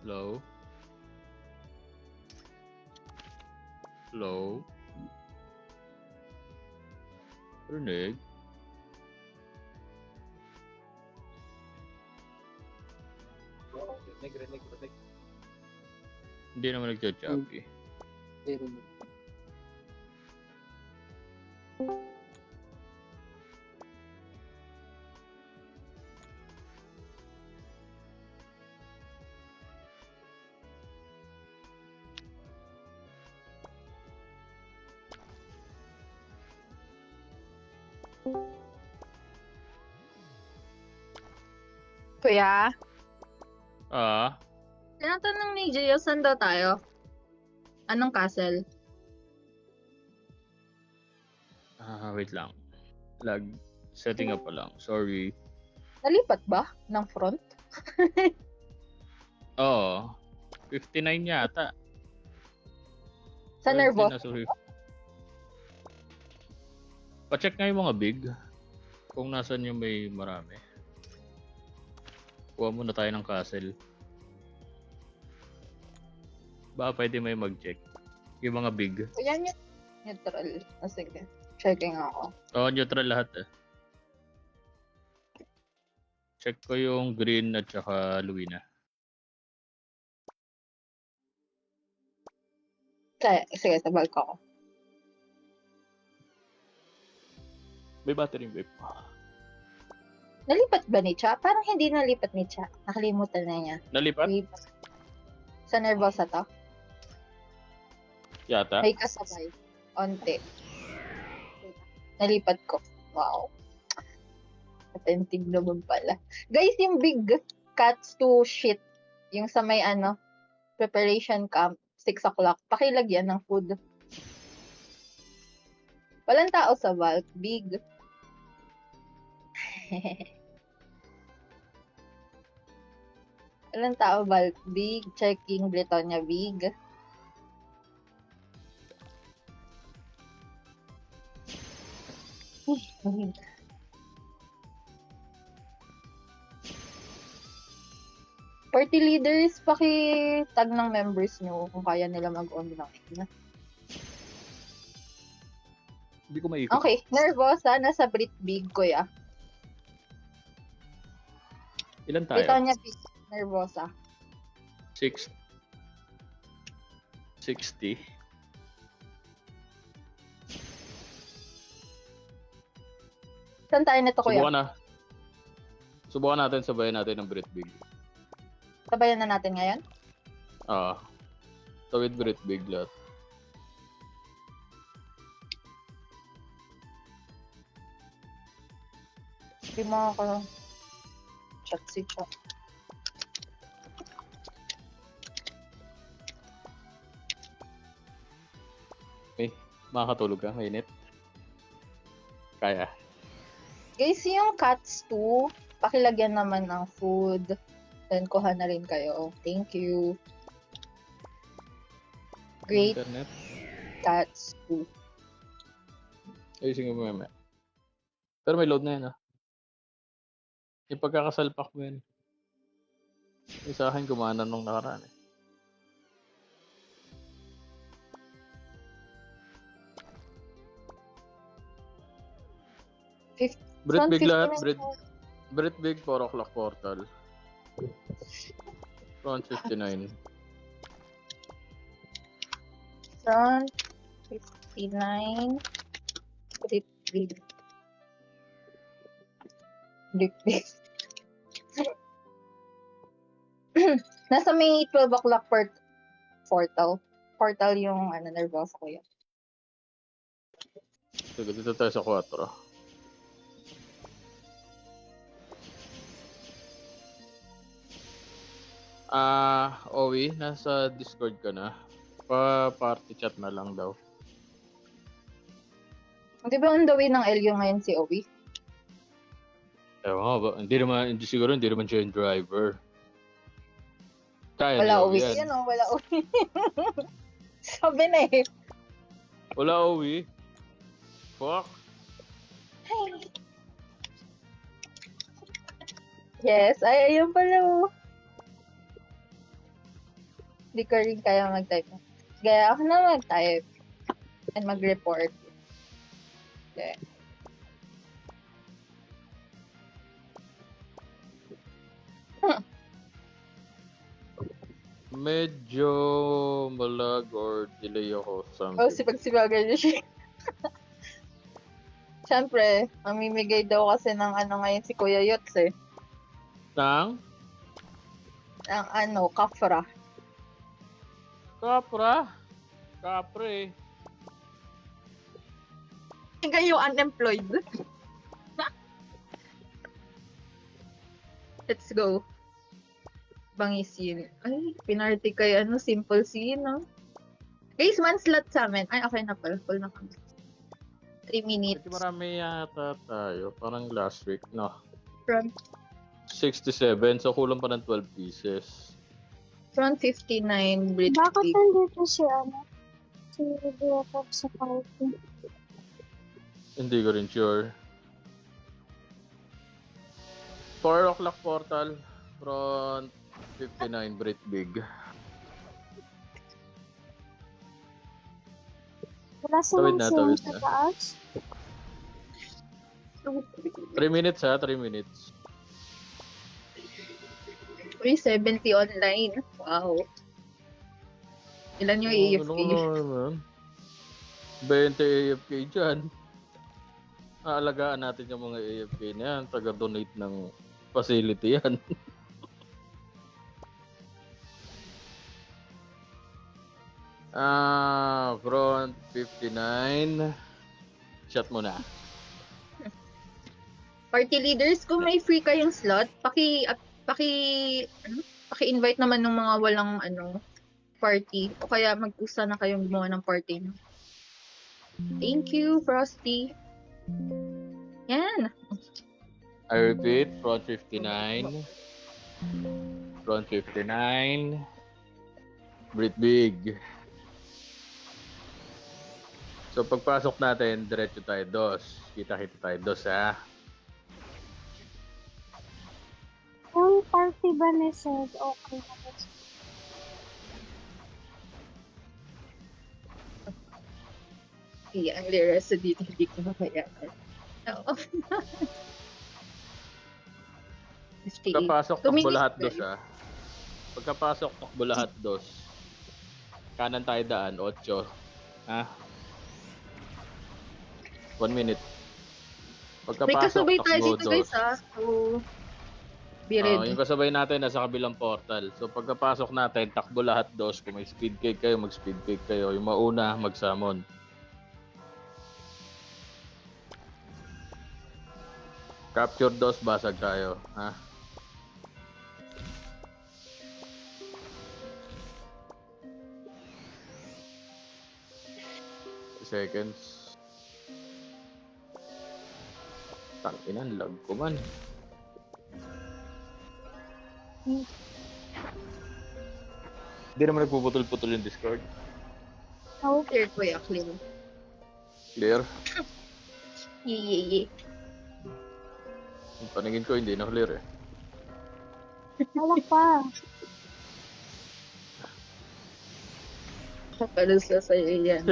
Hello? Hello? Rinig? Rinig. Hindi naman nagcha-choppy. Rinig. Kuya, Ah? tinatanong ni Gio, saan daw tayo? Anong castle? Wait lang. Lag. Setting up pa lang. Sorry. Nalipat ba ng front? Oo. 59 yata. Sa Nervos? Pa-check nga yung mga big. Kung nasan yung may marami. Kuha muna tayo ng castle. Baka pwede may mag-check. Yung mga big. Kuya, neutral. Sige. Checking ako. Oo, neutral lahat eh. Check ko yung green at saka Luina. Sige, tabal ko ako. May battery whip. Nalipat ba ni Cha? Parang hindi nalipat ni Cha. Nakalimutan na niya. Nalipat? Sa Nervosa to? Yata. May kasabay. Onte. Nalipat ko. Wow. Attentive naman pala. Guys, yung big cats to shit. Yung sa may preparation camp, 6 o'clock. Pakilagyan ng food. Walang tao sa Valk. Big. Walang tao Valk. Big. Checking Bretonia. Big. Party leaders, paki-tag ng members nyo kung kaya nila mag-online. Hindi ko maikot. Okay, Nervosa, nasa Brit Big, kuya. Ilan tayo? Bretonia Big, Nervosa. 6. 60. Saan tayo nito, kuya? Subukan natin, sabayan natin ng Brit Big. Sabayan na natin ngayon? Tawid Brit Big lahat. Hindi mo ako chat si chat. Makakatulog ka, mainit. Kaya. Guys, yung cats too, pakilagyan naman ng food. Then, kuha na rin kayo. Thank you. Great Internet. cats too. Ayusin mo mamaya. Pero may load na yan, Yung pagkakasalpak mo yan. Yung sa akin, gumana nung nakaraan, Brit Big lahat. Brit Big, 4 o'clock portal. Front 59. Front 59. Brit Big. Brit Big. Nasa may 12 o'clock portal. Portal yung nervoso ko yun. Sige, dito tayo sa 4. Owi, nasa Discord ka na. Pa-party chat na lang daw. Di ba on the way ng LU ngayon si Owi? Ewan ko ba? Hindi naman siya yung driver. Kaya Wala ni Owi. yan. Yan wala Owi. Sabi na eh. Wala Owi. Fuck. Yes, ayun pala. Hindi ko rin kaya mag-type. Gaya ako na mag-type and mag-report. Okay. Medyo malag or delay ako something. Sipag-sipagan niya siya. Siyempre, mamimigay daw kasi ng ngayon si Kuya Yots eh. Nang? Ang kafra. Kapre. Ikaw yung unemployed. Let's go. Bangis yun. Ay, pinarty kay simple scene, no? Guys, one slot sa amin. Ay, okay na pala. Full na kami. 3 minutes. Medyo marami yata tayo. Parang last week, no? Front 67, so kulang pa ng 12 pieces. 59, Brit. Bakit nandito si Director sa party? Hindi ko rin sure. 4 o'clock portal, front 59, Brit Big. Wala Tawid na. sa taas? 3 minutes 3 minutes. 370 online. Wow. Ilan yung AFK? Ano, 20 AFK dyan. Aalagaan natin yung mga AFK na yan. Taga-donate ng facility yan. Front 59. Shot mo na. Party leaders, kung may free kayong slot, paki-invite naman ng mga walang party. O kaya mag-usa na kayong gumawa ng party. Thank you, Frosty. Yan. I repeat, front 59. Front 59. Brit Big. So pagpasok natin, diretso tayo dos. Kita-kita tayo dos, ha? Yung party ba ni Sed, okay na ba? Ang lira sa dito, hindi ko makayakan. Oo. Pagkapasok, 2 takbo minutes lahat ba? dos, ha? Pagkapasok, takbo lahat dos. Kanan tayo daan, 8. Ha? 1 minute. May Pagkapasok, kasabay tayo takbo, dito guys 2. So, be ready. Yung kasabay natin nasa kabilang portal. So pagkapasok natin, takbo lahat 2. Kung may speed cake kayo, mag-speed cake kayo. Yung mauna, mag-summon. Capture 2, basag tayo. Ha? Seconds. Tanginan, lag ko man. Hindi naman nagpuputol-putol yung Discord. Oh, clear kuya, clear. Clear? Yee. Yung paningin ko hindi na clear eh. Wala pa. Kapalos ka sa'yo yan.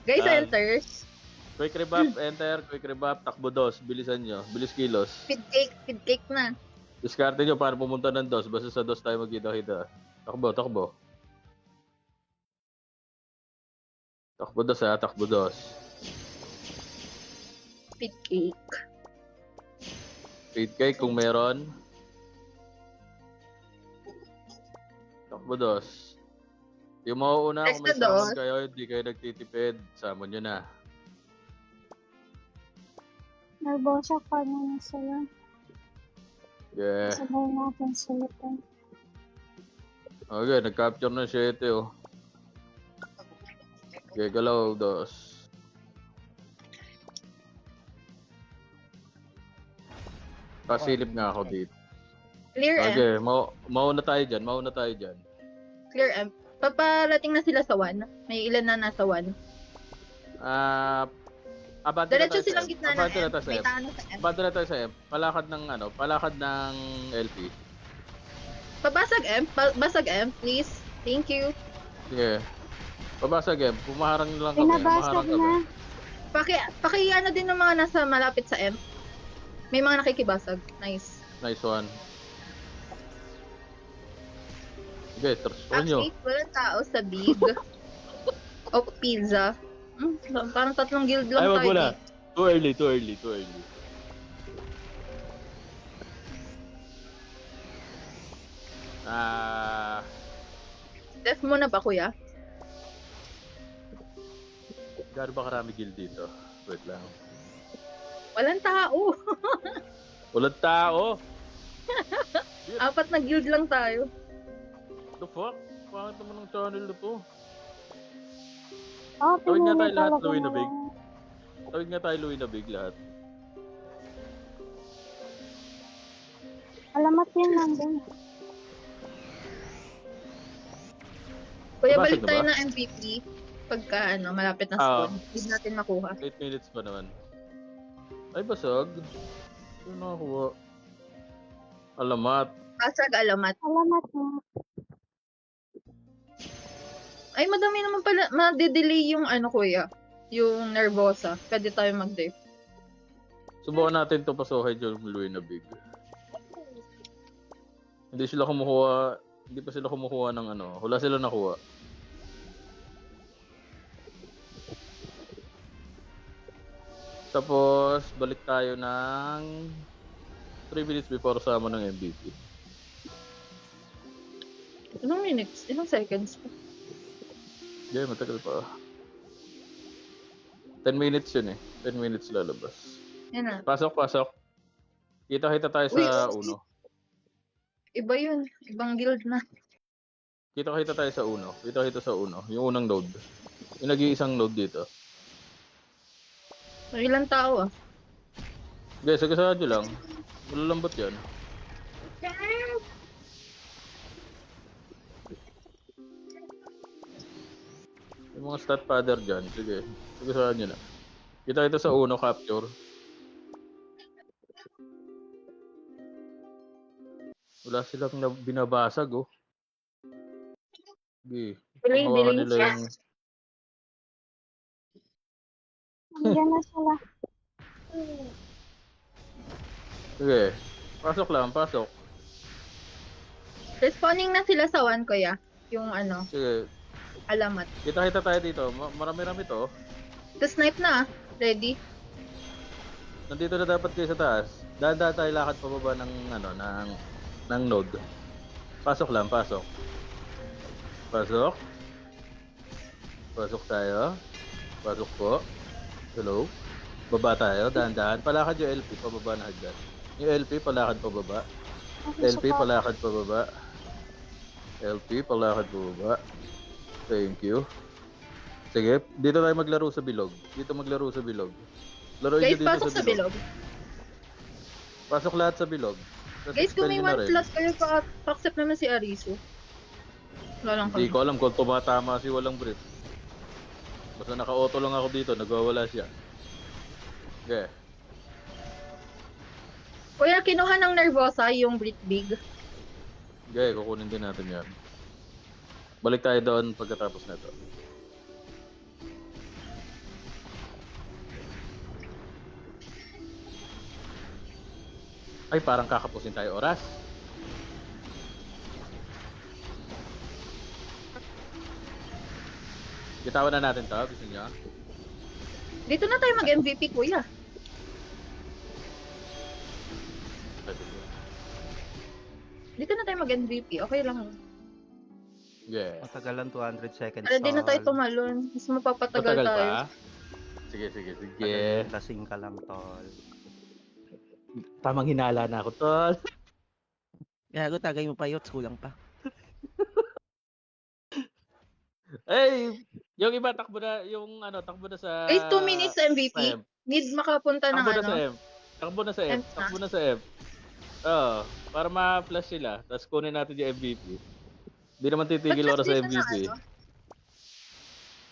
Guys, Ah. enter. Quick rebuff, enter, quick rebuff, takbo 2, bilisan nyo, bilis kilos. Feed cake na. Diskarte nyo paano pumunta ng 2, basta sa 2 tayo magkita-kita. Takbo. Takbo 2 ha, takbo 2. Feed cake. Feed cake kung meron. Takbo 2. Yung mauuna kung may Next na summon 2. kayo, hindi kayo nagtitipid, summon nyo na. Nervosa pa na sila. Yeah. Sabay natin sila pa. Okay, nag-capture ng 7 oh. Okay, galaw 2. Pasilip nga ako dito. Clear M. Okay, mauna tayo dyan. Clear M. Paparating na sila sa 1. May ilan na nasa 1. Abante na Diretso tayo sa silang M. gitna ng Abante na M. tayo sa May M. tano sa M. Abante na tayo sa M. Palakad ng LP. Pabasag M. Basag M, please. Thank you. Sige. Pabasag M. Pumaharang lang kami. Pinabasag na. Pakiano din ng mga nasa malapit sa M. May mga nakikibasag. Nice. Nice one. Okay, transform nyo. Actually, walang tao sa big. O pizza. Parang 3 guild lang Ay, wag tayo. mo na. dito. Too early. Def mo na ba, kuya? Gaano ba karami guild dito? Wait lang. Walang tao. Walang tao! 4 na guild lang tayo. The fuck? Pangit naman ng channel na to. Oh, Tawid nga tayo pinili lahat, talaga Louie na nila. big. Tawid nga tayo Louie na big lahat. Alamat yan nandun. Kuya, Nabasag balik na tayo ba? ng MVP. Pagka malapit na Ah. spawn. Hindi natin makuha. 8 minutes pa naman. Ay, basag. Ano nakakuha? Alamat. Basag alamat. Alamat na. Ay, madami naman pala. Madidelay yung kuya. Yung nervosa. Pwede tayo mag-dive. Subukan natin to pasuhin yung Louie na big. Hindi pa sila kumukuha ng wala sila nakuha. Tapos, balik tayo ng 3 minutes before summon ng MVP. Ilang minutes? Ilang seconds? Yeah, matagal pa. 10 minutes yun eh. 10 minutes lalabas. Yan na. Pasok. Kita tayo sa uno. Iba yun. Ibang guild na. Kita tayo sa uno. Kita sa uno. Yung unang node. Yung nag-iisang node dito. May ilang tao ah. Guys, sagasaan nyo lang. Malalambot yan. Yung mga stat padder dyan. Sige. Sagasaan nyo na. Kita sa uno capture. Wala silang binabasag oh. Sige. Delay. Hawakan nila yung... Nandiyan na sila. Sige. Pasok lang, pasok. Respawning na sila sa 1, kuya. yung ano, Sige, alamat. kita tayo dito. Marami-rami to. Tapos snipe na, ready? Nandito na dapat kayo sa taas. Dahan-dahan tayo lakad pababa ng ano, ng node. Pasok lang, pasok. Pasok. Pasok tayo. Pasok po. Hello. Baba tayo, dahan-dahan. Palakad yung LP, pababa na hagdan. Yung LP, palakad pababa. LP, palakad pababa. LP, palakad pababa. Thank you. Sige, dito tayo maglaro sa bilog. Dito maglaro sa bilog. Laruin Guys, nyo dito pasok sa bilog. Pasok lahat sa bilog. Tapos Guys, kung spell may nyo na 1 rin. plus kayo, pa-accept naman si Arisu. Wala lang Hindi kami. ko alam kung tumatama si walang brief. Basta naka-auto lang ako dito, nagwawala siya. Okay. Kuya, kinuha ng Nervosa yung Brit Big. Okay, kukunin din natin yan. Balik tayo doon pagkatapos na ito. Ay, parang kakapusin tayo oras. Bitawan na natin to, gusto niyo? Dito na tayo mag-MVP, kuya. Dito na tayo mag-MVP. Okay lang. Yeah. Matagalan 200 seconds. Para di na tayo tol. tumalon. Mas mapapatagal Matagal tayo. pa? Sige. Tagal, lasing ka lang, tol. Tamang hinala na ako, tol. Gago, tagay mo pa yots, kulang pa. Ay, yung iba takbo na, takbo na sa... Guys, 2 minutes MVP. sa M. Need makapunta ng Takbo na ano. sa M. Takbo na sa M. M na. Takbo na sa M. Oo, para ma-flash sila, tapos kunin natin yung MVP. Hindi naman titigil oras sa Mag-flash dito MVP. na ano.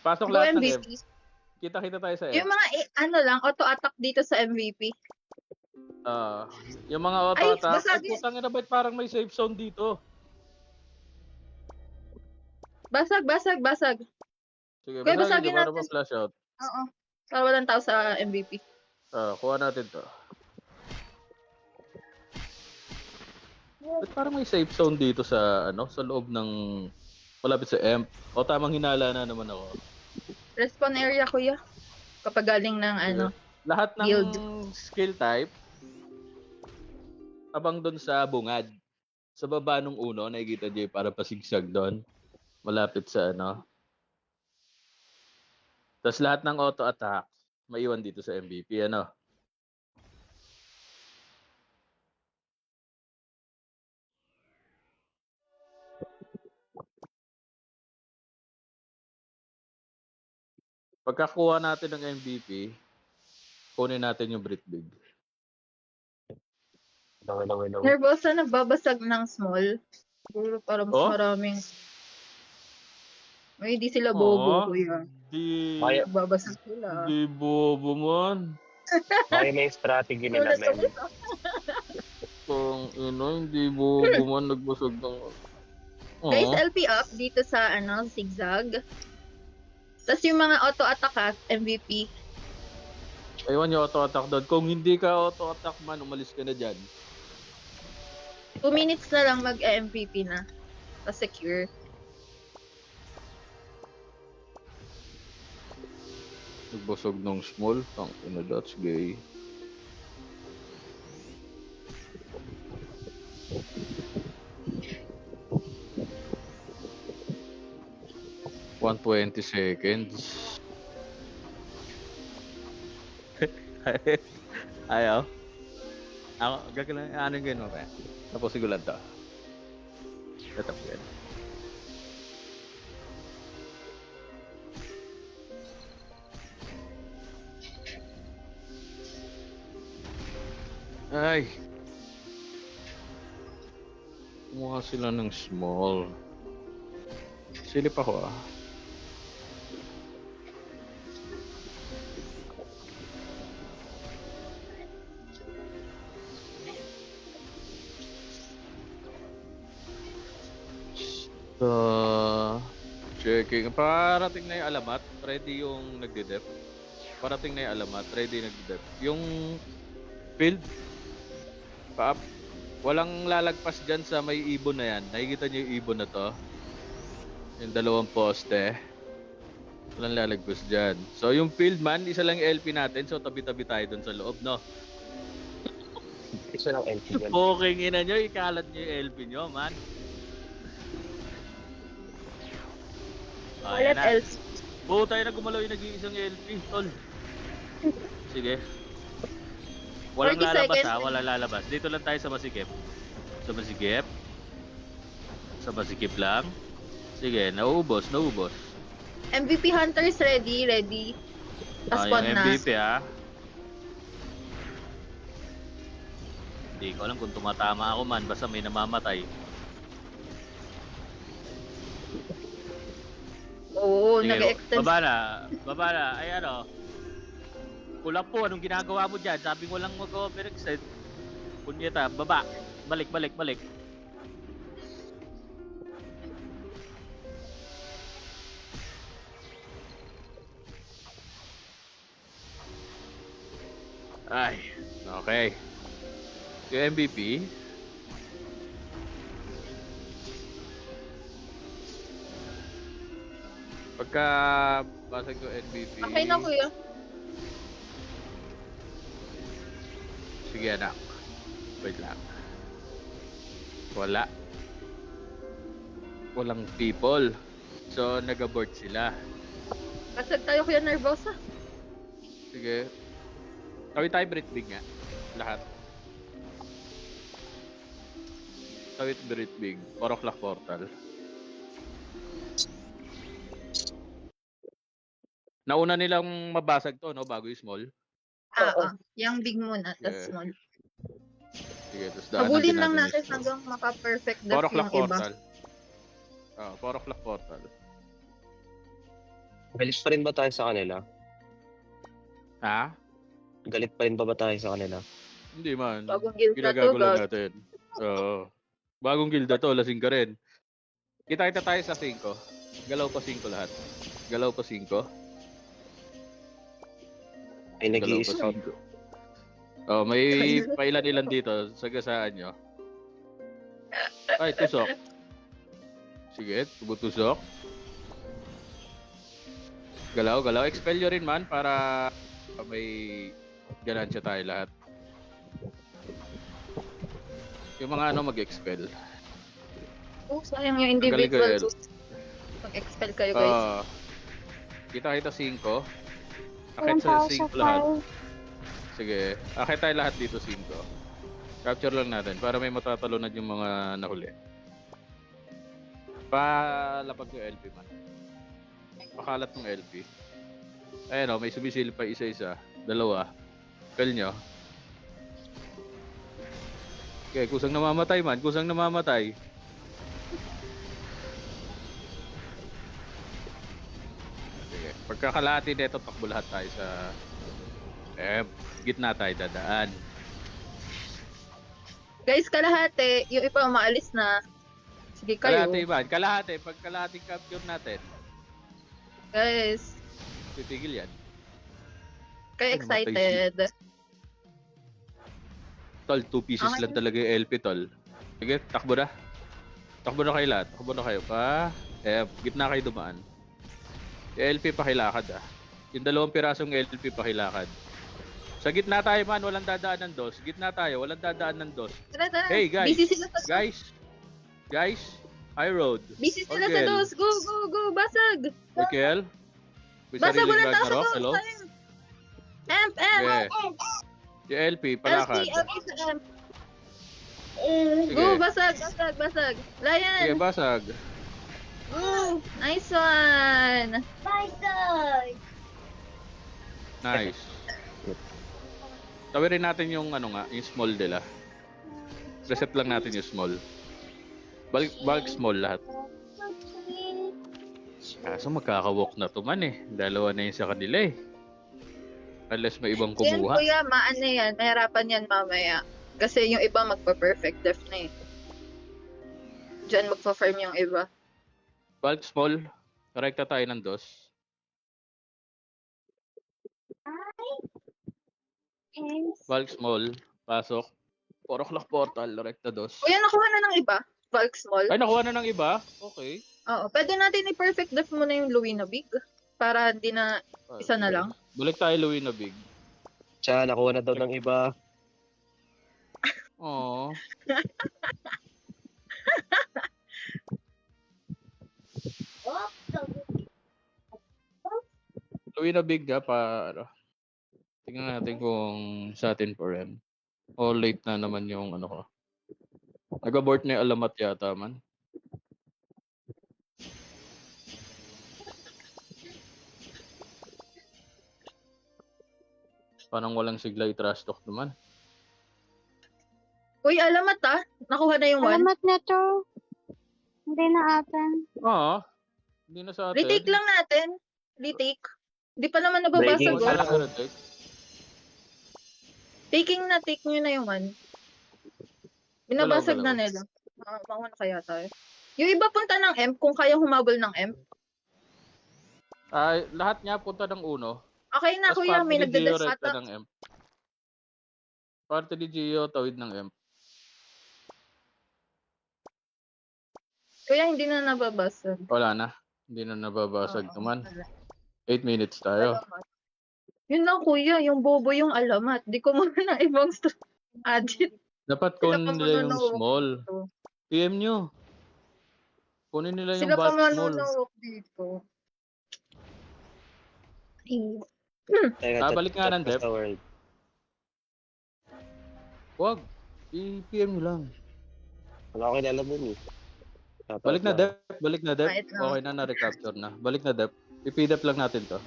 Pasok Go lahat ng M. MVP. Kita tayo sa M. Yung mga auto-attack dito sa MVP. Yung mga auto Ay, attack, basagin. ay putang ina, ba't parang may safe zone dito? Basag. Sige, Kaya basagin basagin nyo para natin. ma-flash out. Oo. Para walang tao sa MVP. Kuha natin to. Ba't parang may safe zone dito sa sa loob ng malapit sa M? O tamang hinala na naman ako. Respawn area, kuya. Kapag galing ng Lahat ng Yield. skill type abang doon sa bungad. Sa baba nung uno, nakikita niyo para pasigsag doon. Malapit sa Tapos lahat ng auto attack maiwan dito sa MVP, Pagkakuha natin ng MVP, kunin natin yung Brit Big. Nervosa nagbabasag ng small. Siguro para mas Oh? maraming... Ay, di sila Oo. bobo, kuya. Di Nagbabasag sila. bobo man. May strategy nila, Sulat men. ako. Kung hindi bobo man nagbusog ng... Guys, Oo. LP up dito sa zigzag. Tapos yung mga auto-attack MVP. Aywan yung auto-attack doon. Kung hindi ka auto-attack man, umalis ka na dyan. 2 minutes na lang mag-MVP na. Tapos secure. Nagbusog ng small. That's gay. $120. Ayaw. Ako, gagawin, ano yung gano'n ba? Tapos sigulan to. Tatap yan. Ay! Kumuha sila ng small. Silip ako ah. Checking. Parating na yung alamat. Ready yung nagde-dep. Parating na yung alamat. Ready yung nagde-dep. Yung field. Walang lalagpas dyan sa may ibon na yan. Nakikita niyo yung ibon na to. Yung dalawang poste. Walang lalagpas dyan. So, yung field man, isa lang yung LP natin. So, tabi-tabi tayo dun sa loob, no? Isa ng LP yan. Poking ina nyo, ikalat nyo yung LP nyo, man. Ulit Ayan na. else. Buo tayo na gumalaw yung nag-iisang LP, tol. Sige. Walang 40 lalabas seconds. ha, walang lalabas. Dito lang tayo sa masikip. Sa masikip. Sa masikip lang. Sige, nauubos. MVP Hunters ready. Paspon Yung na. MVP ha. Hindi ko alam kung tumatama ako man, basta may namamatay. Oo, Sige, nag-extend. baba na. Ay ano, kulang po, anong ginagawa mo dyan? Sabi ko lang mag-overextend. Punyeta, baba. Balik. Ay, okay. Yung MVP. Pagka basag yung MVP. Okay na kuya. Sige anak. Wait lang. Walang people. So, nag-abort sila. Basag tayo kuya nervosa. Sige. Tawid tayo Britbig nga. Lahat. Tawid Britbig. 4 o'clock portal. Nauna nilang mabasag to, no? Bago yung small. Yung big muna, tas Yeah. small. Sige, tapos daanan Habulin din lang natin natin yung small. hanggang maka-perfect 4 def o'clock yung iba. portal. 4 o'clock portal. Galit pa rin ba tayo sa kanila? Ha? Galit pa rin ba tayo sa kanila? Hindi man. Bagong guild na to, Ginagago lang gag. natin. Oo. Bagong gilda to, lasing ka rin. Kita tayo sa 5. Galaw pa 5 lahat. Galaw pa 5. Ay, Galaw pa nag-i-scout. 5. Oh, may pailan-ilan dito. Sagasaan nyo. Ay, tusok. Sige, tusok. Galaw. Expel nyo rin man para may ganansya tayo lahat. Yung mga mag-expel. Oh, sayang yung Tanggalin ko individual. yun. Mag-expel kayo guys. Kita 5. Akit sa 5 lahat. Sige, akit tayo lahat dito 5. Capture lang natin para may matatalunan yung mga nahuli. Palapag yung LP man. Pakalat ng LP. Ayan o, may sumisilip pa isa-isa. 2. Spell nyo. Okay, kusang namamatay. Sige, pagkakalahati nito, takbo lahat tayo sa gitna tayo dadaan. Guys, kalahati. Yung iba umaalis na. Sige kayo. Kalahati ba? Kalahati. Pag kalahating capture natin, Guys, titigil yan. kayo Ay, namatay excited. Tol, 2 pieces Okay. lang talaga yung LP, tol. Sige, takbo na. Takbo na kayo lahat. Takbo na kayo pa. Gitna kayo dumaan. Yung LP pakilakad Yung 2 pirasong LP pakilakad. Sa gitna tayo man, walang dadaan ng dos. Gitna tayo, walang dadaan ng dos. Tara. Hey guys! Busy sila sa dos. Guys! High road. Busy sila sa dos. Go. Basag. Michael? May Basag, sariling wala tao sa Ragnarok? dos. Hello? Sayang. Amp. Yeah. Yung LP, palakad. LP sa amp. Sige. Go, basag. Sige, Lion. basag. Go. Nice one. Nice. Tawirin natin yung yung small nila. Reset lang natin yung small. Bulk small lahat. Kaso magkakawalk na to man eh. 2 na yun sa kanila eh. Unless may ibang Yan, kumuha. kuya, maano yan. Mahirapan yan mamaya. Kasi yung iba magpa-perfect def na eh. Diyan magpa-farm yung iba. Bulk small. Rekta tayo ng dos. Bulk small. Pasok. 4 o'clock portal. Rekta dos. Kuya, nakuha na ng iba. Bulk small. Ay, nakuha na ng iba? Okay. Oo, pwede natin i-perfect def muna yung Luina Big. Para hindi na isa na lang. Balik tayo, Louie na big. Siya, nakuha na daw ng iba. Oo. Louie na big ka para tingnan natin kung sa atin po rin. O late na naman yung ano ko. Nag-abort na yung alamat yata man. Parang walang sigla i-trash talk naman. Uy, alamat nakuha na yung one. Alamat na to. Hindi na atin. Oo. Hindi na sa atin. Retake lang natin. Retake. Hindi pa naman Breaking nababasag. Wala pa Oh. na retake. Taking na, take nyo na yung one. Binabasag na Galaw. nila. Mauna kaya tayo. Yung iba punta ng M kung kaya humabol ng M. Ay, lahat niya punta ng uno. Okay na, Tapos kuya. May party ni Gio nagdadas rekta ata. ng M. Party ni Gio tawid ng M. Kuya, hindi na nababasag. Wala na. Hindi na nababasag Oo, naman. wala. 8 minutes tayo. Alamat. Yun lang, kuya. Yung bobo yung alamat. Di ko muna ng ibang adit. Dapat Sila kunin pa nila yung manunawak small. dito. PM nyo. Kunin nila yung Sila pa bulk small. manunawak dito. Teka, Balik nga ng chat dep. sa world. Huwag. I-PM nyo lang. Wala akong kilala dun eh. Shoutout Balik na lang. dep. Balik na dep. Kahit na. Okay na, na-recapture na. Balik na dep. I-feed up lang natin to.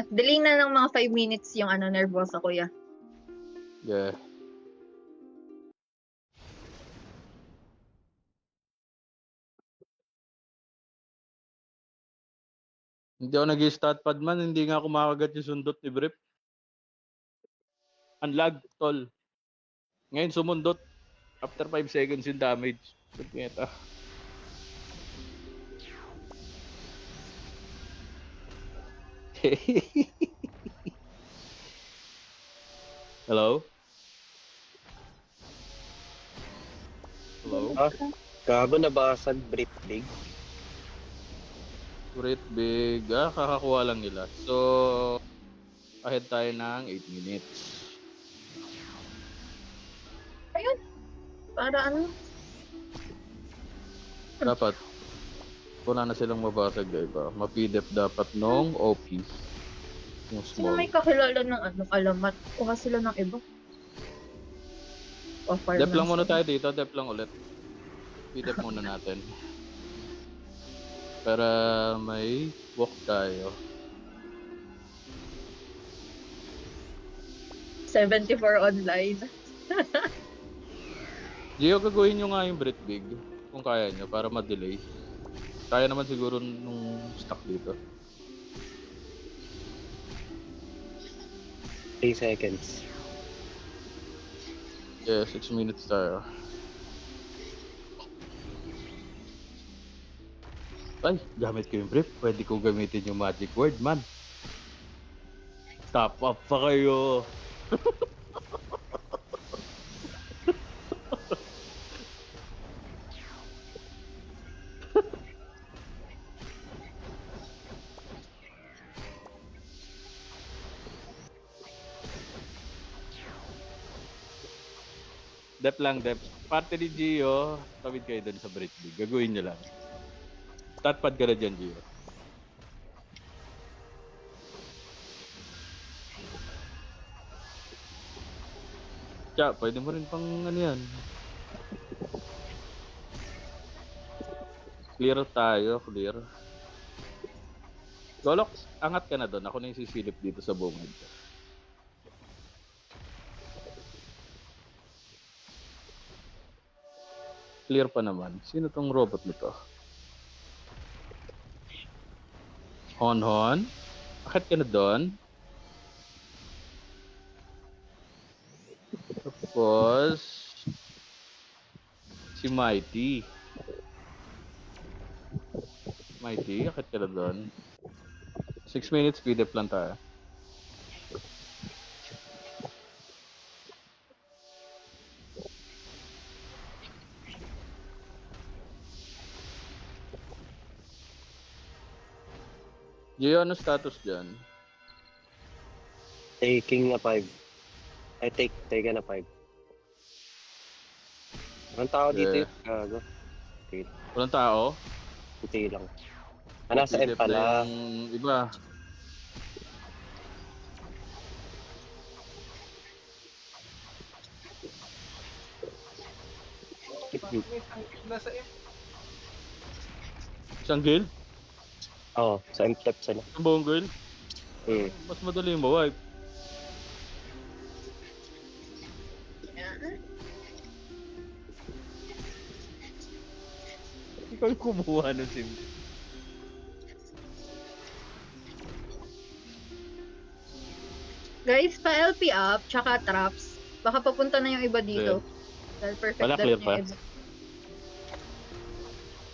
Delay na ng mga 5 minutes yung nervosa, kuya. Yeah. Hindi ako nag-stat pad man. Hindi nga ako makagat yung sundot ni Brip. Unlag, tol. Ngayon sumundot. After 5 seconds yung damage. Pagkita. Hello? Hello? Gago, nabasag brief big. Great big. Kakakuha lang nila. So, ahead tayo ng 8 minutes. Ayun. Para Dapat, wala na silang mabasag, diba? Mapidep dapat nung OP. Yung Sino small. may kakilala ng alamat? Kuha sila ng iba. Dep lang muna tayo dito. Dep lang ulit. Pidep muna natin. Para may walk tayo. 74 online. Gio, gagawin nyo nga yung Brit Big. Kung kaya nyo, para ma-delay. Kaya naman siguro nung stock dito. 3 seconds. Yeah, 6 minutes tayo. Ay, gamit ko yung brief. Pwede ko gamitin yung magic word, man. Top up pa kayo. Dep lang, dep. Parte ni Gio, tawid kayo dun sa Brit League. Gagawin nyo lang. Statpad ka na dyan, Gio. Tsa, pwede mo rin pang ano yan. Clear tayo, clear. Golok, angat ka na doon. Ako na yung sisilip dito sa bungad. Clear pa naman. Sino tong robot nito? Hon. Akit ka na doon. Tapos, si Mighty. Mighty, akit ka na doon. 6 minutes, speed up lang tayo. Gio, ano status dyan? Taking na 5. Ay, take na 5. Ang tao dito Yeah. yung gago. Walang tao? Puti lang. Nasa M Silip na pala. yung iba. Nasa M. Isang guild? Oo, sa M step sila. Isang buong guild? Hmm. Mas madali yung ma-wipe. Ikaw yung kumuha ng sim. Guys, pa-LP up, tsaka traps. Baka papunta na yung iba dito. Dahil perfect Wala, death clear na pa? yung iba.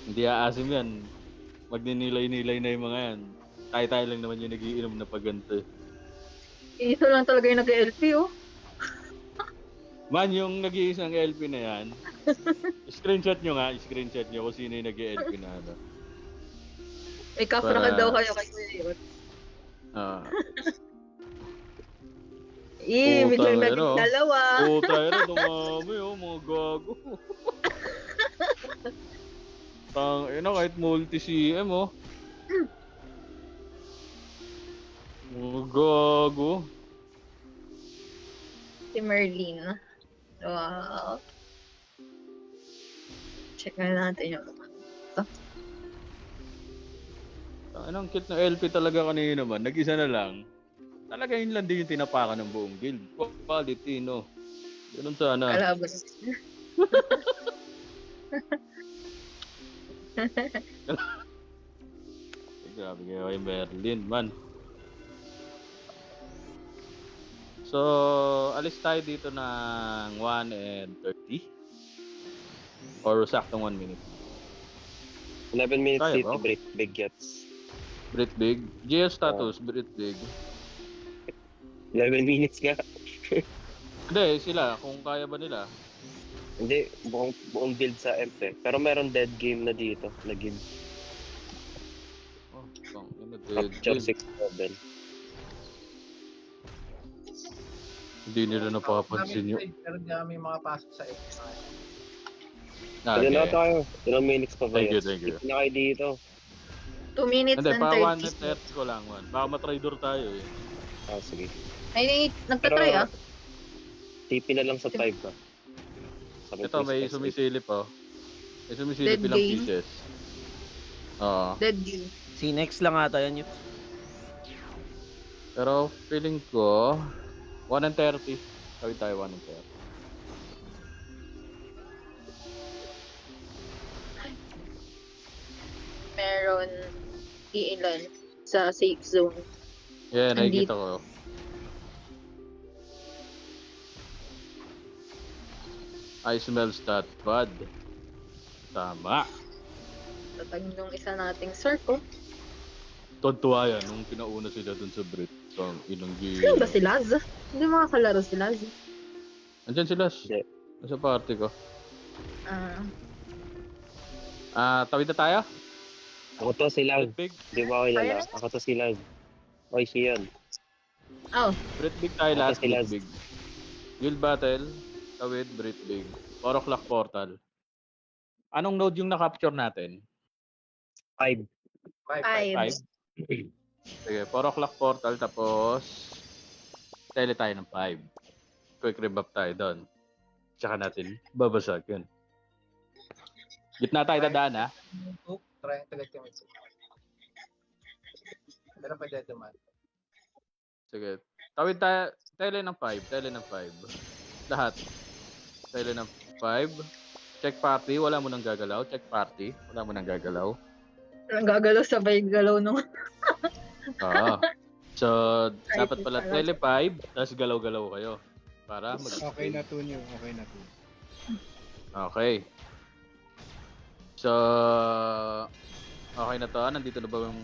Hindi aasim yan. Magninilay-nilay na yung mga yan. Tayo-tayo lang naman yung nagiinom na paganto. Isa lang talaga yung nag-LP, oh. Man, yung nag-iisang LP na yan, screenshot nyo nga, screenshot nyo kung sino yung nag-LP na ano. May kafrakal Para- daw kayo kay Kuya Yot. Ah. Biglang Putang naging ina, oh. dalawa. Puta yun, dumami oh, mga gago. Ina, kahit multi-CM oh. Mga gago. Si Merlin. Wow. Check na natin yung Ang cute na LP talaga kanina naman, nag-isa na lang. Talaga yun lang din yung tinapakan ng buong guild. Quality, no? Ganun sana. kalaban. Grabe kayo kay Merlin, man. So, alis tayo dito ng 1:30? Or saktong 1 minute? 11 minutes Kaya dito, ba? break big gets. Brit Big. GS status, Brit Big. 11 minutes nga. Hindi, sila, kung kaya ba nila. Hindi, buong build sa MP. Pero meron dead game na dito, na game. Oh, yun na dead Capture game. 6-7. Hindi nila napapansin yun. Pero di kami makapasok sa M. Pwede na Okay. tayo. 2 minutes pa ba Thank you, yun? thank you. Hindi na kayo dito. 2 minutes Hindi, and pa 30 1:30 ko lang, man. Baka matrader tayo eh. Ah, sige. Ay, nagtatry Pero- ah. TP na lang sa 5 ka. Ito, may sumisilip oh. May sumisilip Dead ilang game? pieces. Oo. Dead game. Si next lang ata yan yun. Pero feeling ko, 1:30. Tawid tayo 1:30. Meron iilan sa safe zone. Yeah, nakikita Andito. ko. I smell that bad. Tama. Tatag nung isa nating circle. Tontuwa yan nung pinauna sila dun sa Brit. So, inong Sino ba si Laz? Hindi makakalaro si Laz. Andyan sila. Hindi. Nasa party ko. Ah, Tawid na tayo? Ako to si Lag. Brit Big. Di ba ako kilala? Ako to si Lag. Oy, siya yun. oh, Brit Big tayo Ako last. si Brit Laz. Big. Guild Battle. Tawid, Brit Big. 4 o'clock portal. Anong node yung na-capture natin? 5. 5. 5? Sige, 4 o'clock portal tapos tele tayo ng 5. Quick rebuff tayo doon. Tsaka natin babasag yun. Gitna tayo dadaan ha. Try ang tagat kami. Pero pwede duman. Sige. Tawid tayo. Tele ng 5. Tele ng 5. Lahat. Tele ng 5. Check party. Wala mo nang gagalaw. Check party. Wala mo nang gagalaw. Ang gagalaw sabay galaw nung Oo. So, Ay, dapat pala pala. tele 5. Tapos galaw-galaw kayo. Para mag Okay na to nyo. Okay na to. Okay. So, okay na to. Nandito na ba yung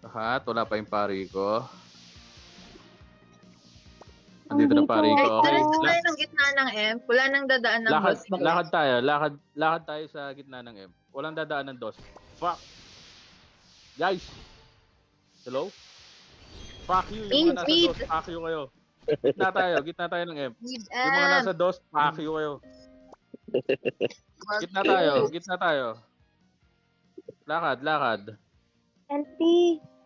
lahat? Wala pa yung pari ko. Nandito na pari ko. Guys, Okay. diretso tayo ng gitna ng M. Wala nang dadaan ng Lakad, boss ba? lakad tayo. Lakad tayo sa gitna ng M. Walang dadaan ng DOS. Fuck. Guys. Hello? Fuck you, yung mga nasa Ingrid. DOS, fuck you kayo. Gitna tayo ng M. Need Yung mga nasa DOS, fuck you kayo. Gitna tayo. Lakad. LP.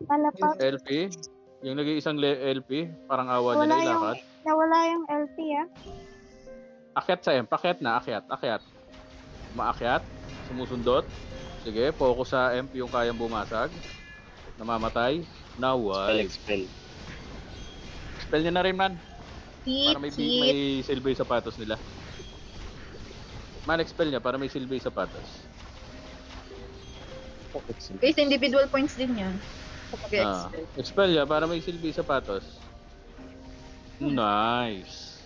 Palapag. LP, yung nag-iisang LP, parang awa niya Wala na yung, ilakad. nawala yung LP ah. Akyat sa M, pakyat na, akyat. Maakyat, sumusundot. Sige, focus sa MP yung kayang bumasag. Namamatay. Nawal. Expel. Spell niya na rin, man. Hit, Para may hit. silbi yung sapatos nila. Man, expel niya para may silbi yung sapatos. Guys, individual points din yan. Kapag Ah, expel. expel niya para may silbi yung sapatos. Nice.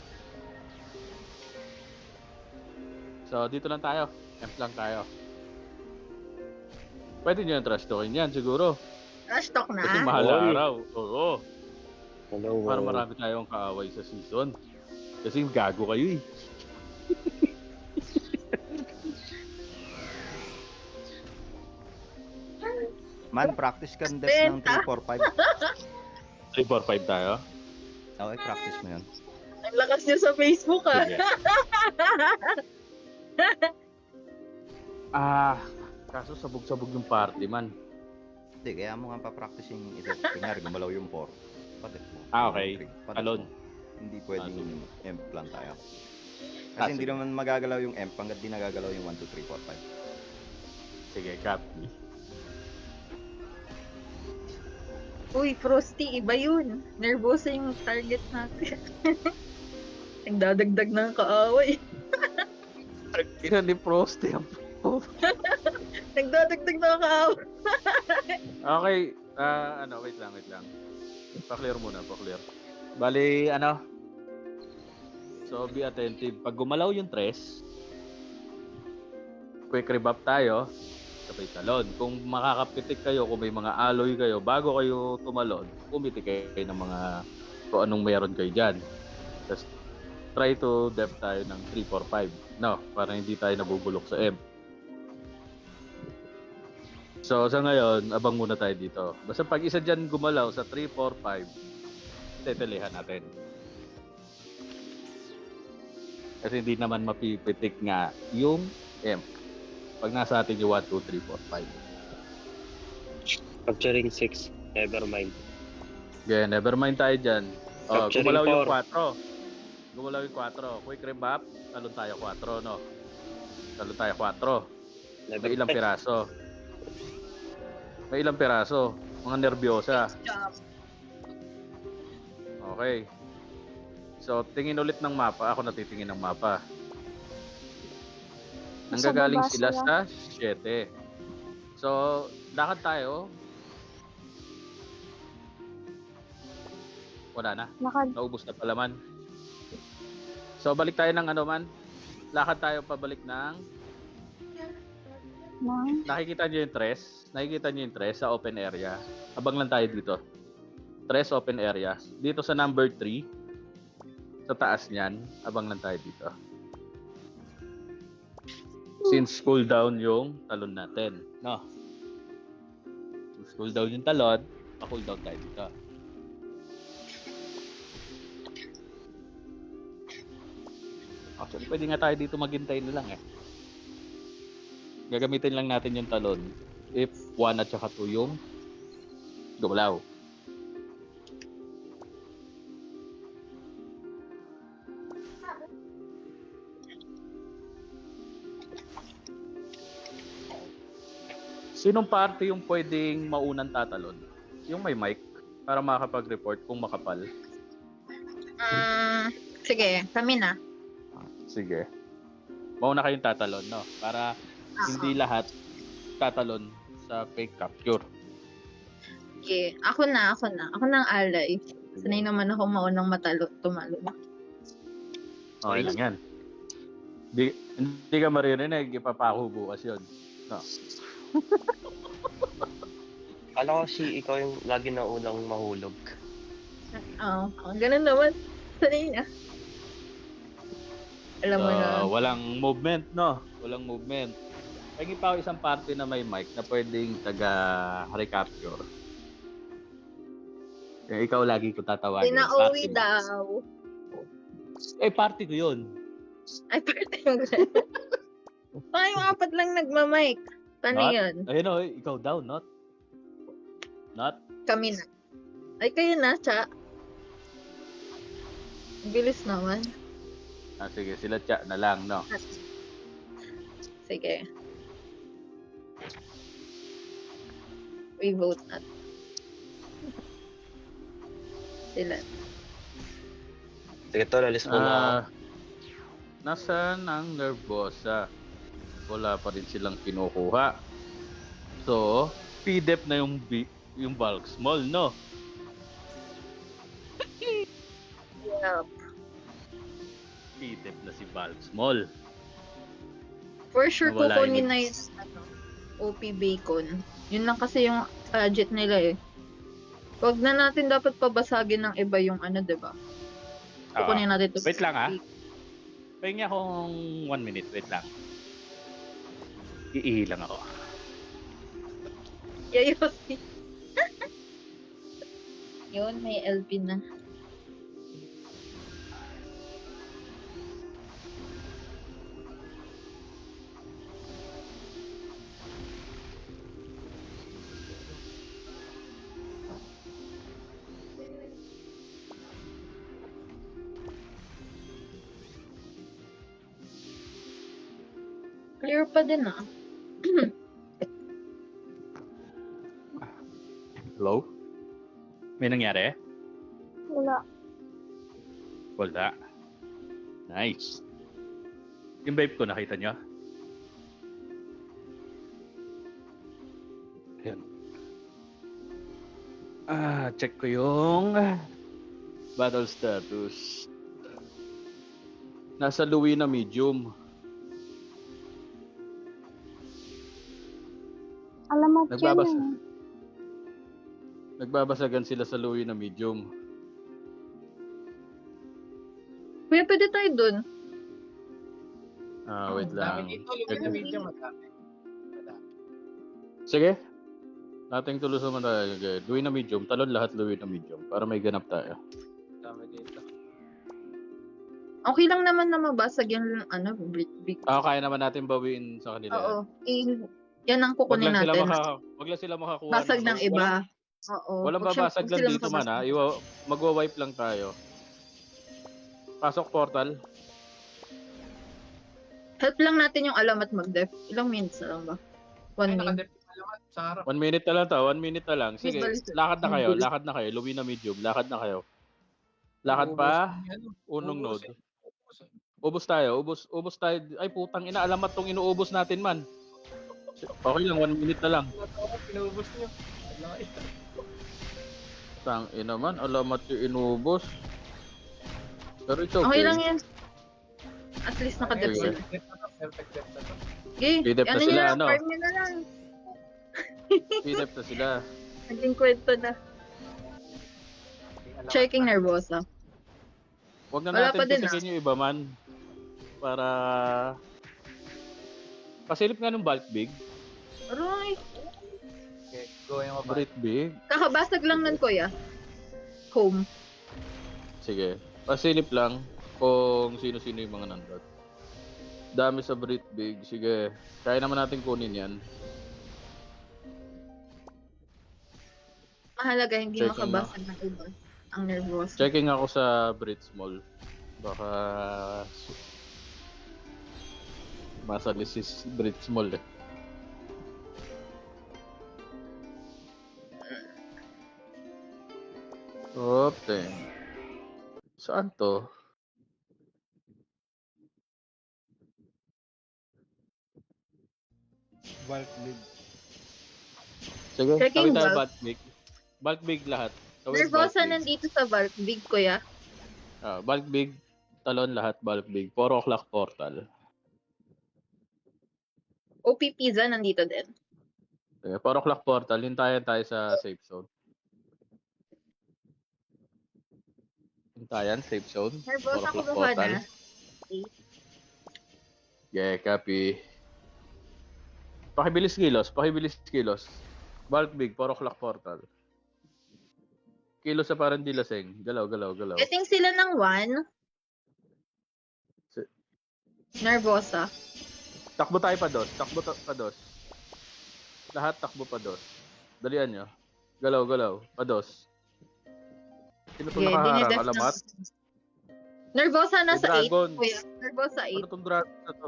So, dito lang tayo. Amp lang tayo. Pwede nyo yung trash talkin yan, siguro. Trash talk na. Kasi mahal na Oy. araw. Oo. Hello. Para marami tayong kaaway sa season. Kasi gago kayo eh. Man, practice ka des ng 3-4-5. 3-4-5 tayo. Okay, practice mo yun. Ang lakas niya sa Facebook ah. Sige. Kaso sabog-sabog yung party man. Hindi, kaya mo nga pa-practice yung ito. Kunyari, gumalaw yung 4. Padet mo. Okay. Yung 3, padet Talon. mo. Hindi pwedeng emp lang tayo. Kasi Ah, hindi sige. naman magagalaw yung emp hanggat di nagagalaw yung 1, 2, 3, 4, 5. Sige, cut. Uy, Frosty, iba yun. Nervoso yung target natin. Nagdadagdag ng kaaway. Ina ni Frosty ang Nagdadagdag ng kaaway. Okay, wait lang. Pa-clear muna. Bali, so be attentive. Pag gumalaw yung tres, quick rebap tayo, sabay talon. Kung makakapitik kayo, kung may mga alloy kayo, bago kayo tumalon, pumitik kayo ng mga kung anong meron kayo dyan. Tapos, try to depth tayo ng 3, 4, 5. No, para hindi tayo nabubulok sa M. So, sa ngayon, abang muna tayo dito. Basta pag isa dyan gumalaw sa 3, 4, 5, tetelehan natin. Kasi hindi naman mapipitik nga yung M. Pag nasa atin yung 1, 2, 3, 4, 5. Capturing 6. Never mind. Okay, never mind tayo dyan. Capturing Gumalaw yung 4. 4. Gumalaw yung 4. Quick rebap, talon tayo 4, no? Talon tayo 4. Never May ilang piraso. Mga nervyosa. Okay. So, tingin ulit ng mapa. Ako natitingin ng mapa. Nanggagaling baba sila sila. sa 7. So, lakad tayo. Wala na. Naubos na pala man. So, balik tayo ng lakad tayo pabalik ng nakikita nyo yung tres sa open area. Abang lang tayo dito. Tres open area. Dito sa number 3, sa taas niyan, abang lang tayo dito. Since cooldown yung talon natin, no? Since cooldown yung talon, pa-cooldown tayo dito. Actually, pwede nga tayo dito maghintay na lang eh. Gagamitin lang natin yung talon if 1 at saka 2 yung gumalaw. Sinong party yung pwedeng maunang tatalon? Yung may mic para makakapag-report kung makapal. Sige, kami na. Sige. Mauna kayong tatalon, no? Para hindi lahat tatalon sa fake capture. Sige, ako na. Ako na ang alay. Sanay naman ako maunang tumalo. Okay lang yan. Hindi ka maririnig, ipapako bukas yun. No. Alam ko ikaw yung lagi na unang mahulog. Oo, ganun naman. Sanay na. Alam mo na. Walang movement, no? Walang movement. Pagin pa ako isang party na may mic na pwedeng taga-recapture. Ikaw lagi ko tatawagin. Pinauwi Party mo. daw. Party ko yun. Ay, parte yung Baka yung apat lang nagmamike. Paano Not? yun? Ayun o, ikaw daw, not? Not? Kami na. Ay, kayo na, Cha. Bilis naman. Sige, sila Cha na lang, no? Sige. We vote na. Sila. Sige, tol, alis muna ako. Nasaan ang Nervosa? Wala pa rin silang kinukuha. So, PDEP na yung bulk small, no? Yup. PDEP na si bulk small. For sure, Nawala kukunin yung- na yung OP Bacon. Yun lang kasi yung budget nila eh. Wag na natin dapat pabasagin ng iba yung ano, diba? Kukunin natin to. Wait lang, Pahingi akong 1 minute. Wait lang. Iihi lang ako. Yayosi. Yun, may LP na. Clear pa din Hello? May nangyari? Wala. Wala. Nice. Yung vape ko, nakita nyo? Ayan. Check ko yung battle status. Nasa Louis na medium. Alamat Nagbabasa. yan eh. Nagbabasagan sila sa Louis na medium. Kuya, pwede tayo dun. Wait Dami lang. dito, luwi na medyo madami. Sige. Nating tulusan mo tayo. Louis na medium. Talon lahat Louis na medium. Para may ganap tayo. Dami dito. Okay lang naman na mabasag yung ano, big. Kaya naman natin bawiin sa kanila. Oo. Yan ang Wag kukunin lang sila natin. wag lang sila makakuha. Basag ng iba. Walang Wag babasag lang sila dito man makabasag. Magwa-wipe lang tayo. Pasok portal. Help lang natin yung alamat mag-def. Ilang minutes na lang ba? 1 Ay, minute. nakadep alamat sa harap. 1 minute na lang to. 1 minute na lang. Sige, Bilis. lakad na kayo. Bilis. Lakad na kayo. Louis na medium. Lakad na kayo. Lakad pa. Unong Ubus node. eh. Ubus eh. Ubus tayo. Ubus tayo. Ay putang ina. Alamat tong inuubos natin man. Okay lang. 1 minute na lang. Pinubos niyo. Wala ito. Tang ina man. Alamat yung inubos. Pero it's okay. Okay lang yan. At least nakadep Okay. sila. Perfect depth na to. Okay. Pidep na Ano sila, nyo lang, ano? farm nyo na lang. PDEP na sila. Naging kwento na. Okay, alamat Checking na. nervosa. Huwag na Wala natin pa din, pisikin yung iba man. Para... Pasilip nga ng bulk big. Aray. Okay, go yung mababa. Brit big. Kakabasag lang nun, kuya. Home. Sige. Pasilip lang kung sino-sino yung mga nandun. Dami sa Brit big. Sige. Kaya naman natin kunin yan. Mahalaga, hindi Checking makabasag ng iba. Ang nervosa. Checking ako sa Brit small. Baka... Masalis si Brit small eh. Okay. Saan to? Bulk big. Sige, Checking kawin tayo bulk. bulk big. Bulk big lahat. Kawin Nervosa bulk big. nandito sa Valk. Big, kuya. Bulk big. Talon lahat bulk big. 4 o'clock portal. OP Pizza nandito din. Sige, 4 o'clock portal. Hintayan tayo sa safe zone. Hintayan, safe zone. 4 Nervosa o'clock kumuha portal. na. Yeah, copy. Pakibilis kilos. Bulk big, 4 o'clock portal. Kilo sa parang di lasing. Galaw, galaw, galaw. Getting sila ng 1. Si- Nervosa. Takbo tayo pa dos. Takbo pa dos. Lahat takbo pa dos. Dalian nyo. Galaw, galaw. Pa dos. Sino to Okay, nakaharang? dinidef Alamat? Nervosa May nasa 8. dragon. Kuya, Nervosa 8. Ano tong dragon na to?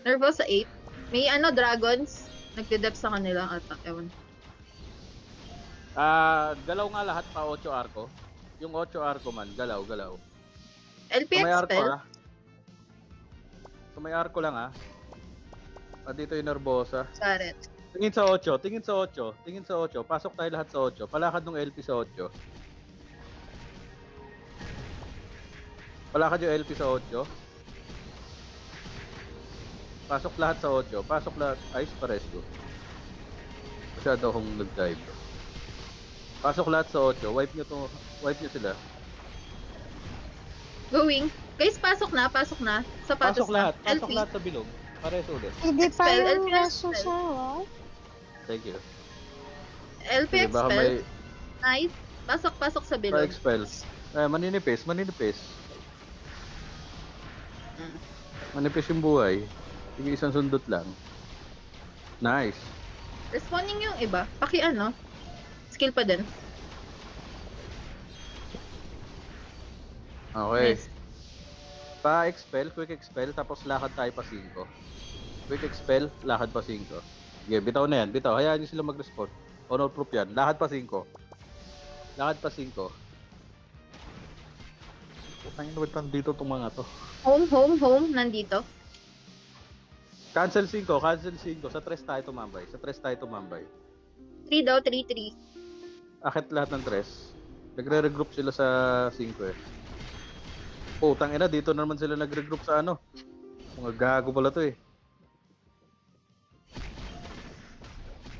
Nervosa 8. May dragons. Nagde-def sa kanila ata. Ewan. Galaw nga lahat pa 8 arko. Yung 8 arko man, galaw, galaw. LP Sa may arko expel. Sa may arko lang dito yung Nervosa. Charet. Tingin sa 8, tingin sa 8, tingin sa 8. Pasok tayo lahat sa 8. Palakad ng LP sa 8. Palakad yung LP sa 8. Pasok lahat sa 8. Pasok lahat. Ice pares ko. Masyado akong nag-dive. Pasok lahat sa 8. Wipe nyo sila. Going. Guys, pasok na. Sapatos Pasok lahat. na. Pasok LP. lahat sa bilog. Pares ulit. Hindi pa Expel, yung LP raso expel. sa what? Thank you. LP Sige, baka expel. may Nice. Pasok sa bilog. pa-expel. Maninipis. Mm. Manipis yung buhay. Sige, isang sundot lang. Nice. Responding yung iba. Skill pa din. Okay. Nice. Pa-expel, quick expel, tapos lakad tayo pa 5. Quick expel, lakad pa 5. Sige, bitaw na yan. Bitaw. Hayaan nyo sila mag-respond. Honor proof yan. Lakad pa 5. Lakad pa 5. Putangin na ba't dito itong mga to? Home. Nandito. Cancel 5. Sa 3 tayo tumambay. 3 daw, 3. Akit lahat ng 3. Nagre-regroup sila sa 5 eh. Tangina, dito naman sila nagre-regroup sa Mga gago pala to eh.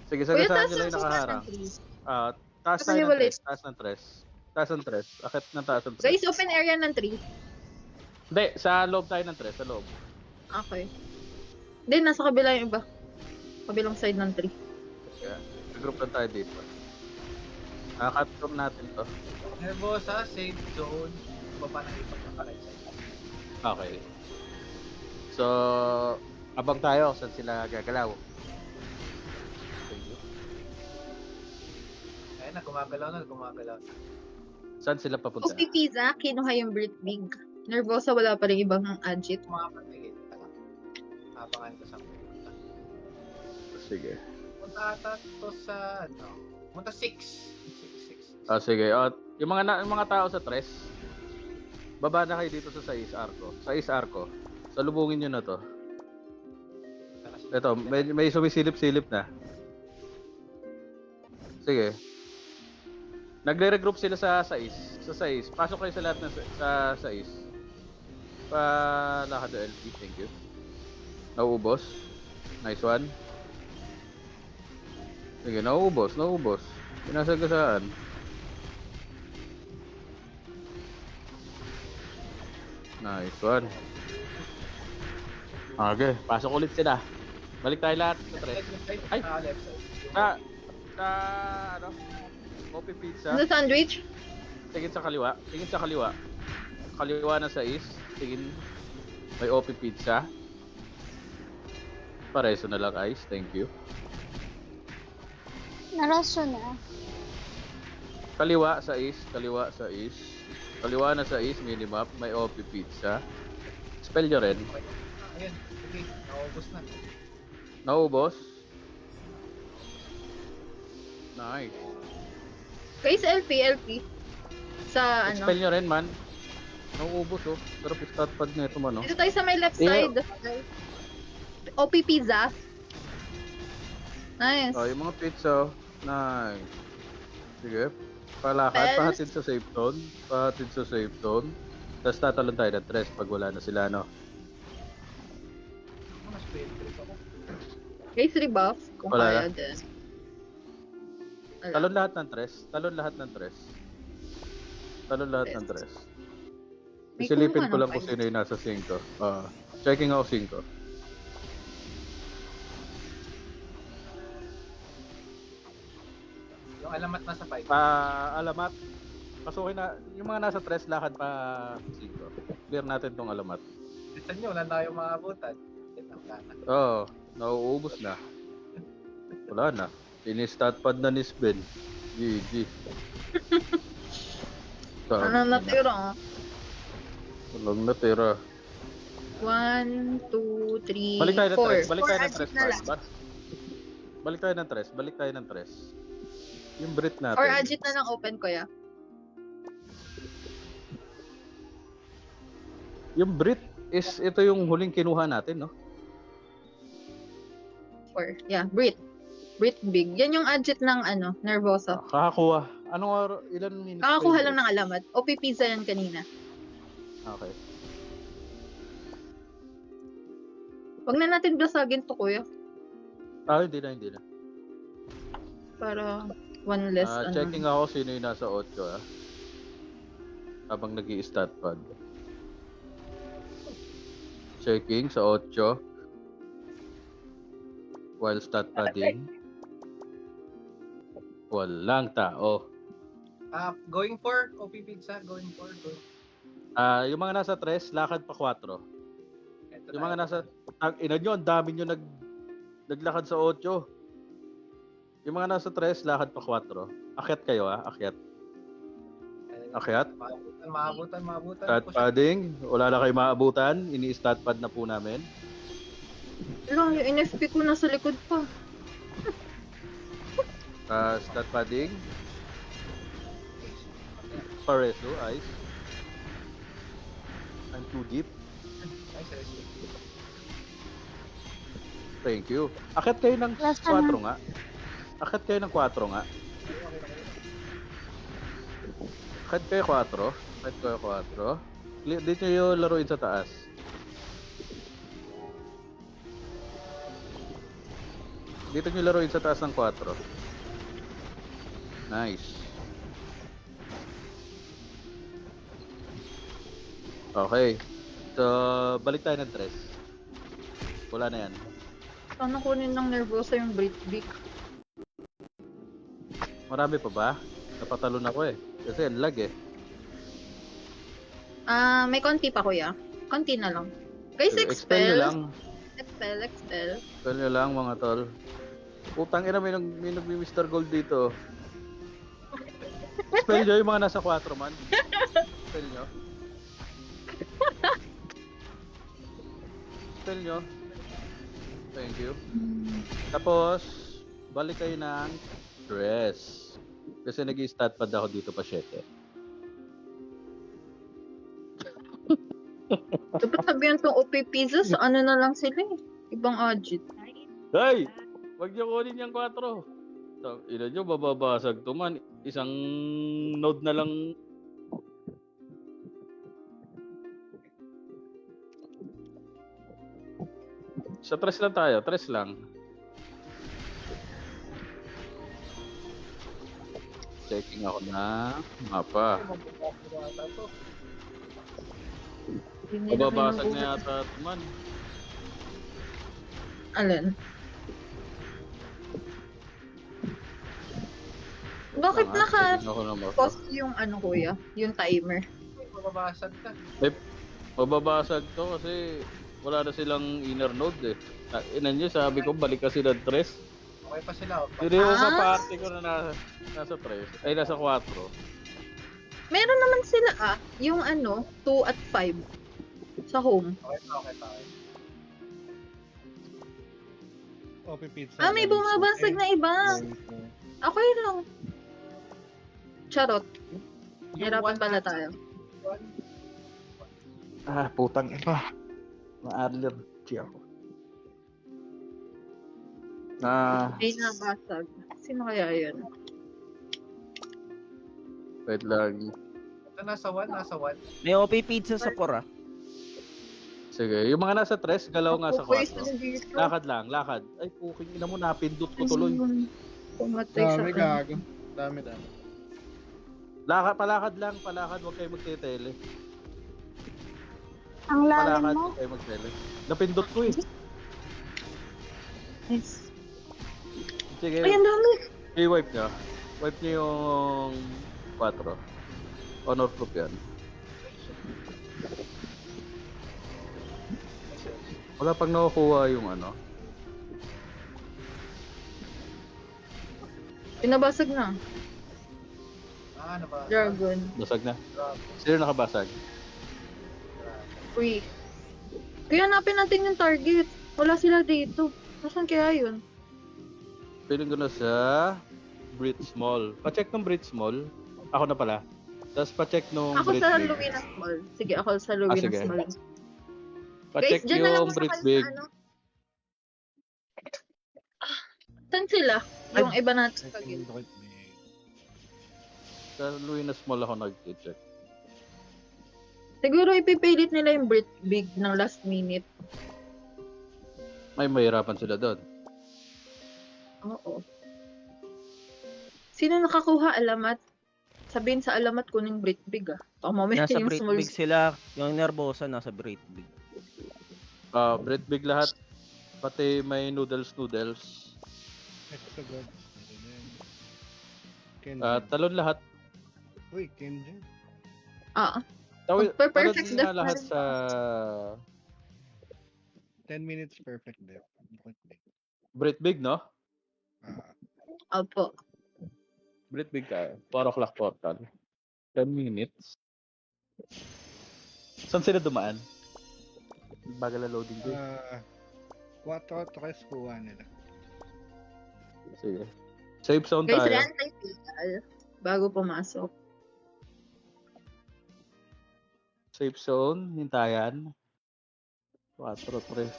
Sige, Kuya, saan taas nila yung yung nakaharang? sukat Taas Kasi tayo ng wala 3. Taas ng 3. Akit ng taas ng 3. Guys, open area ng 3. Hindi, sa loob tayo ng 3. Sa loob. Okay. Hindi, nasa kabila yung iba. Kabilang side ng 3. Kaya, regroup lang tayo dito. Nakaka-capture natin to. Nervosa, safe zone. Baba ng ipag ng right side. Okay. So, abang tayo saan sila gagalaw. Thank you. Ayun na, gumagalaw na. Saan sila papunta? OP Pizza, kinuha yung Brit Big. Nervosa, wala pa rin ibang agit. Kumapatigil. Abangan ko sa punta. Sige. Punta ata to sa, punta 6. Sige. Yung mga tao sa 3, baba na kayo dito sa 6 arko. Sa 6 arko. Salubungin nyo na to. Ito, may sumisilip-silip na. Sige. Nagre-regroup sila sa 6. Sa 6. Pasok kayo sa lahat sa 6. Palakad na LP. Thank you. Nauubos. Nice one. Sige, nauubos. Pinasagasaan. Nice one. Okay, pasok ulit sila. Balik tayo lahat sa 3. Ay! Left side. Sa Coffee Pizza. Sa sandwich? Tingin sa kaliwa. Kaliwa na sa is. Tingin. May OP Pizza. Pareso na lang ice. Thank you. Naraso na. Kaliwa sa is. Kaliwa na sa is. Minimap. May OP Pizza. Spell nyo rin. Ayun, sige. Naubos na. Naubos. Nice. Guys, LP. Sa Spell nyo rin man. Nauubos Sarap yung stat pad na ito man Dito tayo sa may left Yeah. side. OP Pizza. Nice. Yung mga pizza. Nice. Sige. Palakad. Bells. Pahatid sa safe zone. Tapos tatalon tayo ng 3 pag wala na sila, Mas favorite ako. Guys, rebuff. Kung Wala kaya na. din. Wala. Talon lahat ng 3. Talon lahat ng 3. May Isilipin ko kumuha ng lang kung five. sino yung nasa 5. Checking ako 5. Yung alamat nasa 5. Alamat. Pasukin na, yung mga nasa 3, lakad pa 5. Clear natin tong alamat. Bisan nyo, wala na tayong maabutan. Wala na. Oo, nauubos na. Wala na. Ini-stat pad na ni Sven. GG. Ano natira? Walang natira. 1, 2, 3, Balik tayo ng 4. 3. Balik tayo ng 3. Agit na lang. Balik tayo ng 3. Balik tayo ng 3. Yung Brit natin. Or agit na lang open ko ya. Yung Brit is ito yung huling kinuha natin, no? 4. Yeah, Brit. Brit big. Yan yung agit ng Nervosa. Kakakuha. Anong ilan minutes? Kakakuha lang ng alamat. OP pizza yan kanina. Okay. Wag na natin basagin to, kuya. Hindi na. Para one less, Checking ako sino yung nasa 8, habang nag-i-stat pad. Checking sa 8. While stat padding. Walang tao. Going for OP pizza, going for. Yung mga nasa 3, lakad pa 4. Ito Yung mga nasa... Ina nyo, ang dami nyo naglakad sa 8. Yung mga nasa 3, lakad pa 4. Akyat kayo, akyat. Akyat. Maabutan. Stat padding. Wala na kayo maabutan. Ini-stat pad na po namin. Lang, yung NFP ko nasa likod pa. Stat padding. Pareso, ice. I'm too deep. Nice. Thank you. Akyat kayo ng 4 nga. Akyat kayo ng 4 nga. Akyat kayo 4. Dito nyo laruin sa taas. Dito nyo laruin sa taas ng 4. Nice. Okay. So, balik tayo ng 3. Wala na yan. Sana kunin ng Nervosa yung Brit big. Marami pa ba? Napatalon ako Kasi ang lag May konti pa, kuya. Konti na lang. Guys, Expel nyo expel. lang. Expel. Expel nyo lang mga tol. Putang ina, may Mr. Gold dito. Expel nyo yung mga nasa 4 man. Expel nyo. Expel nyo. Thank you. Tapos, balik kayo ng dress. Kasi nag-i-stat pad ako dito pa 7. Dapat sabihan tong OP pizza sa ano na lang sila Ibang agit. Hey! Wag niyo kunin yung 4. Ina nyo, bababasag to man. Isang node na lang. Sa 3 lang tayo. 3 lang. Checking ako na mapa. Bababasag na yata ito man. Alin? Bakit naka-pause yung kuya? Yung timer? Mababasag ka. Mababasag to kasi wala na silang inner node Ina nyo, sabi ko balik kasi ng 3. Okay pa sila. Hindi mo sa party ko na nasa 3. Ay, nasa 4. Meron naman sila yung 2 at 5 sa home. Okay pa. OP pizza. May bumabasag na iba. Okay lang. Charot. Hirapan pala tayo. Putang ina. Ma-allergy ako. May nabasag. Sino kaya yun? Wait lang. Ito nasa 1. May OP pizza sa 4 Sige, yung mga nasa 3, galaw nga sa 4. Dito. Lakad lang, lakad. Ay, puking ina mo, napindot ko tuloy. Pumatay sa Dami gago. Dami. Palakad lang, huwag kayo magtitele. Ang lalim Palakad, mo. huwag kayo magtele. Napindot ko Yes. Sige, Ay, ang dami. i-wipe nyo. Wipe niyo yung 4. Honor proof yan. Wala pang nakukuha yung ano. Pinabasag na. Ano ba? Dragon. Basag na. Sino nakabasag? Free. Kaya hanapin natin yung target. Wala sila dito. Nasaan kaya yun? Piling ko na sa Brit Small. Pa-check ng Brit Small. Ako na pala. Tapos pa-check nung Ako Brit sa Big. Luminas Mall. Sige, ako sa Luminas sige. Mall. Pa-check Guys, dyan na lang yung muna Brit kayo Big. sa ano. Saan sila? Yung iba natin kagil. Sa Luminas Mall ako nag-check. Siguro ipipilit nila yung Brit Big ng last minute. May mahirapan sila doon. Oo. Sino nakakuha alamat? Sabihin sa alamat kuning Brit Big ah. Baka mamaya Nasa yung Brit small. Big sila. Yung Nervosa nasa Brit Big. Brit Big lahat. Pati may noodles. Extra god. Ken. Talon lahat. Uy, Kenji. Ah. Talon Perfect din def na lahat na rin. sa 10 minutes perfect def. Brit Big, no? Opo. Brit Big ka. 4 o'clock portal. 10 minutes. Saan sila dumaan? Bagal na loading ko. 4 tres kuha nila. Sige. Safe zone Guys, tayo. anti-fatal bago pumasok. Safe zone. Hintayan. 4, 3.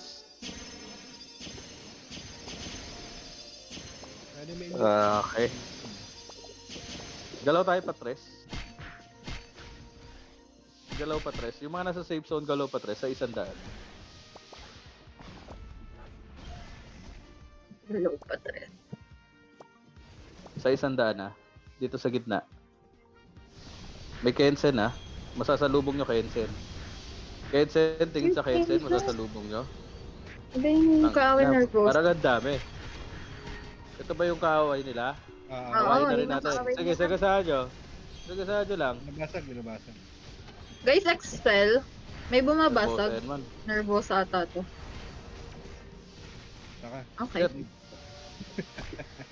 Okay. Galaw tayo pa, Tres. Galaw pa, Tres. Yung mga nasa safe zone, galaw pa, Tres, sa 100. Hello, Patre. Sa 100 na. Dito sa gitna. May Kensen, ha? Masasalubong nyo Kensen. Kensen, tingin sa Kensen, masasalubong nyo. Iba yung kaaway nervous. Parang ang dami. Ito ba yung kaaway nila? Kawain na rin yung natin. kaaway Sige, nila. sagasaan nyo. Sagasaan nyo lang. Binabasag. Guys, Excel. May bumabasag. Nervosa, man. Nervous ata to. Saka. Okay. Shit.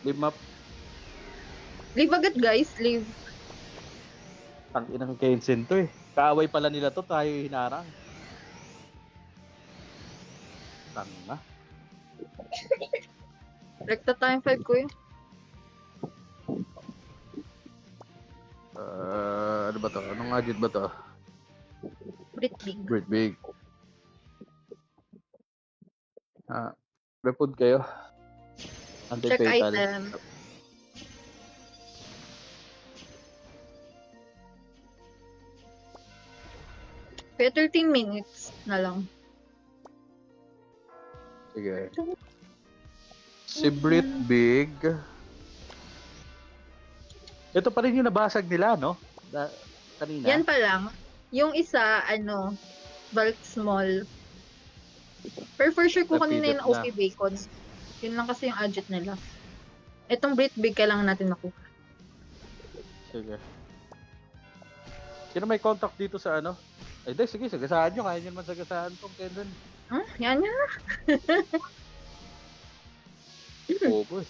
Leave map. Leave agad guys. Leave. Ang inang Kensen to eh. Kaaway pala nila to, tayo hinarang. Tanga. Rekta time 5 ko yun. Ano ba to? Anong gadget ba to? Brit Big. Great big. Repod kayo. Check Anti-fatal. item. Kaya 13 minutes na lang. Sige. Si Brit Big. Ito pa rin yung nabasag nila, no? Kanina. Yan pa lang. Yung isa, bulk small. Pero for sure ko kanina yung OP bacon. Yun lang kasi yung adject nila. Itong Brit Big kailangan natin makuha. Sige. Sino may contact dito sa ano? Ay, sige, sagasaan nyo. Kaya nyo naman sagasaan tong Kenzen. Yan yan. Focus.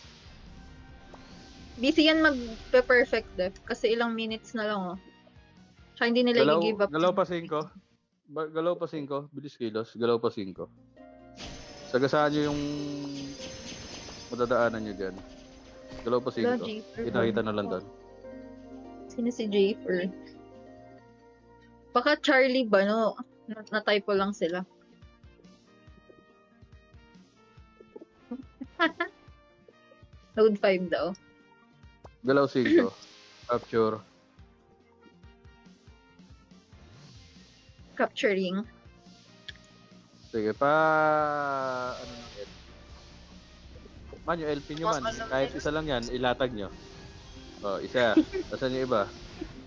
Busy yan mag-perfect def. Kasi ilang minutes na lang, oh. Tsaka hindi nila i-give up. Galaw pa 5. Galaw pa 5. Bilis kilos. Galaw pa 5. Sagasaan nyo yung madadaanan nyo dyan. Galaw pa 5. Kita-kita na lang doon. Sino si Jafer? Baka Charlie ba, no? Na-typo lang sila. Load 5 daw. Galaw 5. Capture. Capturing. Sige, ano ng LP? Man, yung LP nyo man. Kahit isa lang yan, ilatag nyo. Oh, isa. Asan yung iba?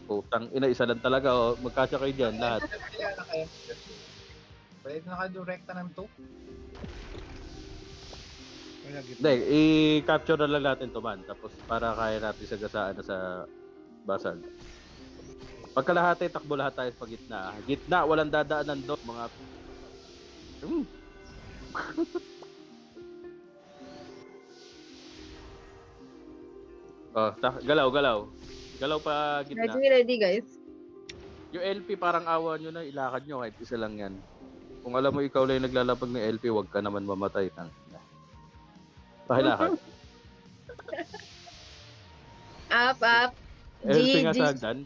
Putang ina, isa lang talaga. Oh. Magkasya kayo dyan, lahat. Pwede na kayo rekta ng 2. Kaya gitna. Hindi, i-capture na lang natin to man. Tapos para kaya natin sagasaan na sa basag. Pagkalahati, takbo lahat tayo sa gitna. Gitna, walang dadaanan doon. Mga... Oh, galaw. Galaw pa gitna. Ready, guys. Yung LP parang awa nyo na, ilakad nyo kahit isa lang yan. Kung alam mo ikaw lang yung naglalapag ng LP, wag ka naman mamatay. Pakilakad. Up. LP nga G. sa hagdan.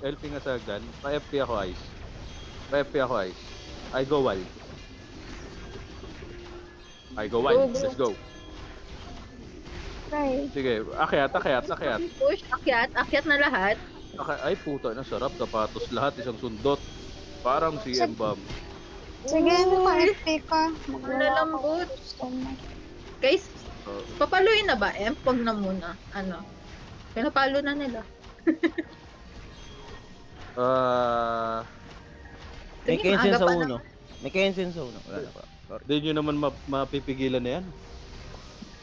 LP nga sa hagdan. Pa-FP ako ice. I go wild. Go. Let's go. Try. Sige, akyat. Push, akyat na lahat. Ay, puta, na sarap. Kapatos lahat, isang sundot. Parang si M-Bomb. Sige, FP ka. Malalambot. Guys, papaluin na ba? Wag na muna. Pinapalo na nila. May Sige, Kensen maaga sa pa uno. May Kensen sa uno. Wala na pa. Sorry. Hindi nyo naman mapipigilan na yan.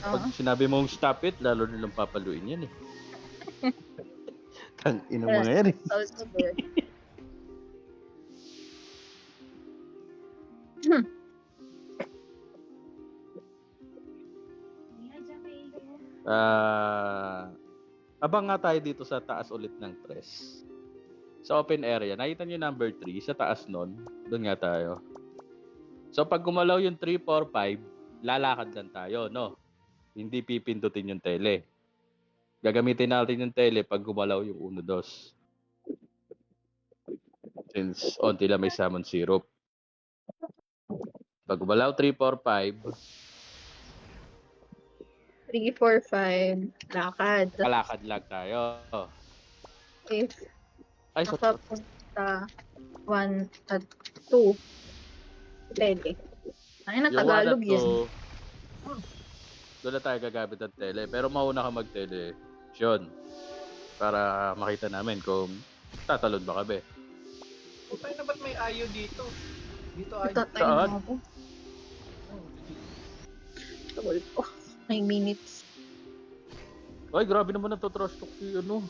Pag sinabi mong stop it, lalo nilang papaluin yan eh. Tang ina mga yan eh. Also good. Abang nga tayo dito sa taas ulit ng press. Sa open area. Nakita nyo number 3, sa taas nun. Doon nga tayo. So pag gumalaw yung 3, 4, 5, lalakad lang tayo, no? Hindi pipindutin yung tele. Gagamitin natin yung tele pag gumalaw yung 1, 2. Since onti lang may summon syrup. Pag gumalaw 3, 4, 5, 3, 4, 5. Lakad. kalakad lang tayo. If Ay, so, nakapunta 1 at 2. Tele. Ay, na yung Tagalog one at yan. two, doon na tayo gagamit ng tele. Pero mauna ka mag-tele, Sean. Para makita namin kung tatalon ba kami. Putay na ba't may ayo dito? Dito ayo. Tatay Saan? na ako. Tawal ko. 9 minutes. Ay, grabe naman natotrash talk si ano.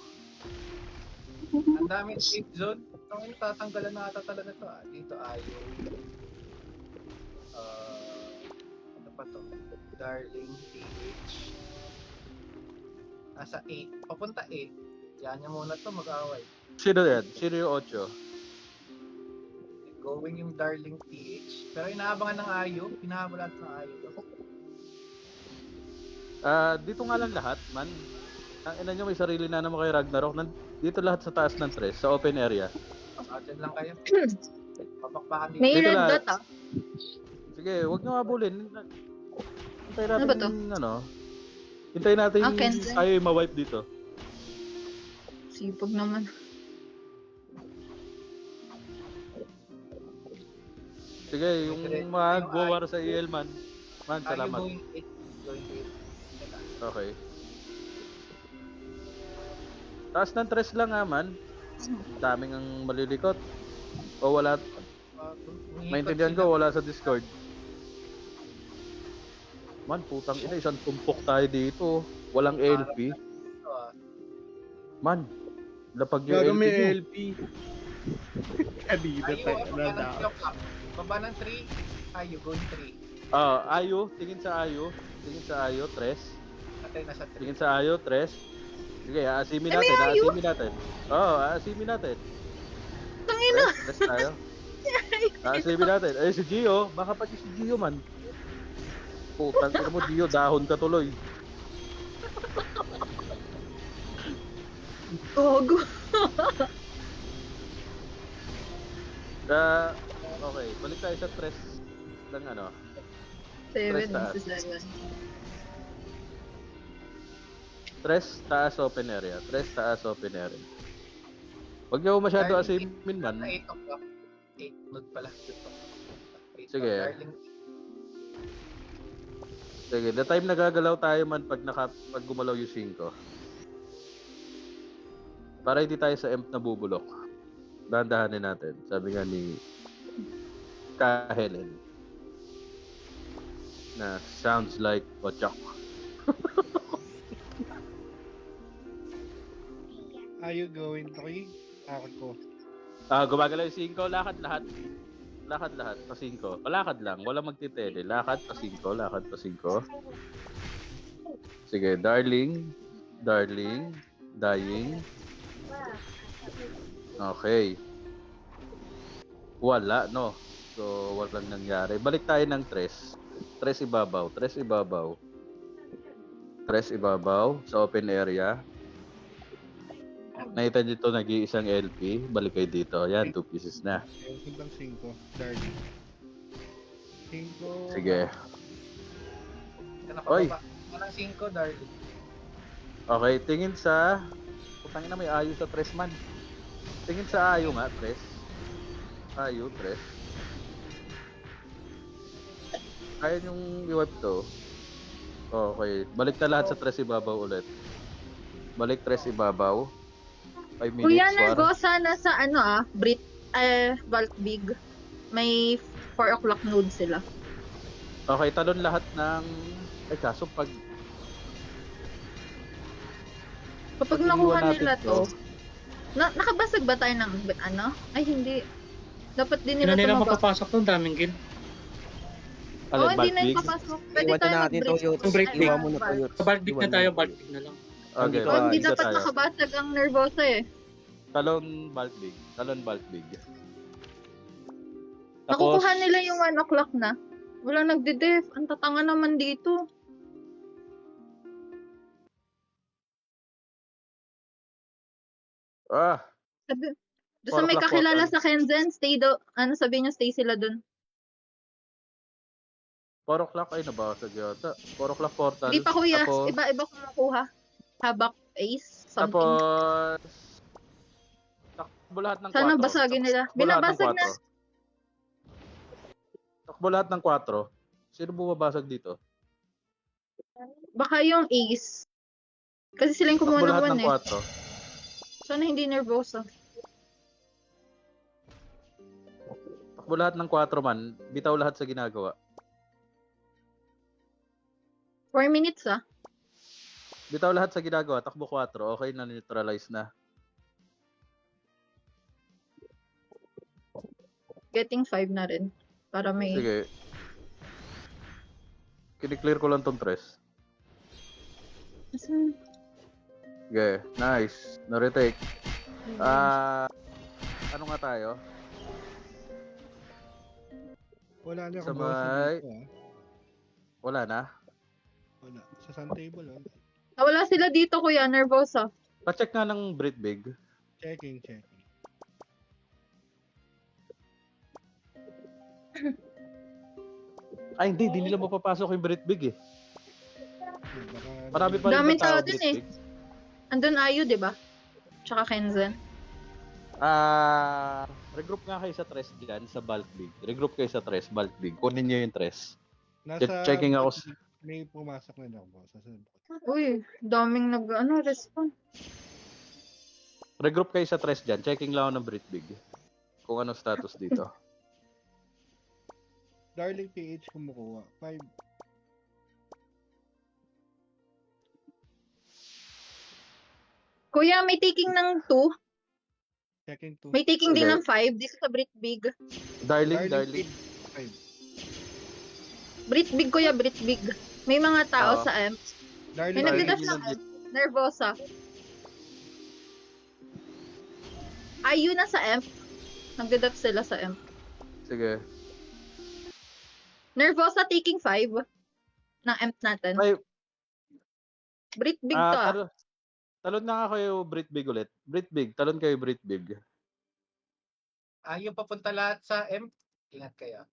Ang daming safe zone. Ang tatanggalan na ata talaga to. Dito ayo. Ano pa to? Darling PH. Nasa 8. Papunta 8. Yan niya muna to mag-away. Sino yan? Sino yung 8? Going yung Darling PH. Pero inaabangan ng ayo. Pinahabulat ng ayo. Dito nga lang lahat, man. Ang ina nyo may sarili na naman kay Ragnarok. Dito lahat sa taas ng tres, sa open area. Dyan lang kayo. Papakpakan dito. May Dito red lahat. dot Sige, huwag nyo habulin. Hintayin natin, Ano ba to? Hintayin natin Kenzen. tayo yung ma-wipe dito. Sipag naman. Sige, yung mag-war sa EL, man. Man, Ayo salamat. going 8. Going 8. Okay. Taas ng tres lang nga, man. Daming ang malilikot. O wala, maintindihan ko, wala sa Discord. Man, putang ina, isang tumpok tayo dito. Walang LP. Man, lapag yung Gago LP may nyo. LP. Kanina tayo na. Baba ng 3. Ayo, going 3. Ayo, tingin sa Ayo. Tingin sa Ayo, tres. Atay nasa 3. Tingin sa Ayo, tres. Sige, aasimin Ay, may natin, Ayo? aasimin natin. Aasimin natin. Tangina! Tres tayo. Aasimin natin. Eh, si Gio, baka pati si Gio, man. Putang ina mo, Gio, dahon ka tuloy. Gogo. Okay, balik tayo sa tres ng ano. 7 taas. to 7. Tres taas open area. Tres taas open area. Huwag niyo masyado asimin, man. 8 o'clock. 8 node pala. Sige. Darling. Sige, the time nagagalaw tayo man pag gumalaw yung 5. Para hindi tayo sa emp na bubulok. Dahan-dahanin natin. Sabi nga ni Helen. Na sounds like Ochak. Are you going to read? Ako. Gumagalaw yung 5, lakad lahat. Lakad pa 5. Palakad lang, wala magtitele. Lakad pa 5, lakad pa 5. Sige, darling, dying. Okay. Wala, no? So, walang nangyari. Balik tayo ng 3. 3 ibabaw sa open area. Nakita dito nag-iisang LP. Balik kayo dito. Yan, 2 pieces na. Hanggang 5. Darling. 5. Sige. Yan ang Oy. pababa. Walang 5, darling. Okay, tingin sa... Putangin na may ayo sa 3 man. Tingin sa ayo nga, 3. Ayo, 3. Kaya yung i-wipe to. Okay, balik na lahat sa 3 ibabaw ulit. Balik 3 ibabaw. 5 minutes. Kuya war. Nervosa nasa Vault Big. May 4 o'clock node sila. Okay, talon lahat ng... Ay, kaso pag... Kapag Pag nakuha iniwan nila natin to, nakabasag ba tayo ng Ay, hindi. Dapat din nila Hindi na nila tumaba. mapapasok to, daming guild. Oo, hindi Bulk na big? yung papasok. Pwede Iwan na tayo natin to, Yot. Break big. Iwan mo na to, Yot. Sa Baltic na tayo, Baltic na lang. Okay, Dito, Oh, hindi dito dapat tayo. nakabasag ang Nervosa eh. Talon bulk big. Nakukuha nila yung 1 o'clock na. Wala nagde-def. Ang tatanga naman dito. Sabi, doon sa 4 may o'clock kakilala quarter. sa Kenzen, stay do, sabi niya, stay sila doon. 4 o'clock ay nabasag yata. 4 o'clock portal. Hindi pa kuya, Tapos, iba-iba kumukuha. Habak, ace, something. tapos takbo lahat ng 4. Sana basagin nila. Binabasag na. Takbo lahat ng 4. Sino bumabasag dito? Baka yung ace. Kasi sila yung kumuha Takbo ng lahat 1 ng eh. 4. Sana hindi nervosa. Takbo lahat ng 4 man. Bitaw lahat sa ginagawa. 4 minutes ah. Bitaw lahat sa ginagawa. Takbo 4. Okay na, neutralize na. Getting 5 na rin. Para may... Sige. Kiniklear ko lang tong 3. Asan? Sige. Nice. No-retake. Ano nga tayo? Wala na Sa akong may- dito, ah. Wala na? Wala. Sa sun table, wala. Nawala sila dito kuya, nervosa. Pa-check nga ng Brit Big. Checking. Ay, hindi nila mapapasok yung Brit Big eh. Baka, Marami pa rin Daming bang tao tao dun Brit eh. Big? Andun Ayu, di ba? Tsaka Kenzen. Regroup nga kayo sa 3 dyan, sa Bulk Big. Regroup kayo sa 3, Bulk Big. Kunin nyo yung 3. Nasa checking ako may pumasok na daw, boss. Uy, daming respond. Regroup kayo sa 3 dyan. Checking lang ako ng Brit Big. Kung ano status dito. Darling PH kumukuha. 5. Kuya, may taking ng 2. Checking 2. May taking din Okay. ng 5. Dito sa Brit Big. Darling. PH 5. Brit Big kuya, Brit Big. May mga tao Oo. sa M. Darling May Darling nagdadash yun ng ang M. Nervosa. Ayu na sa M. Nagdadash sila sa M. Sige. Nervosa taking 5 ng M natin. Ay, Brit Big to ah. talon na nga kayo Brit Big ulit. Brit Big. Talon kayo Brit Big. Yung papunta lahat sa M, ingat kayo.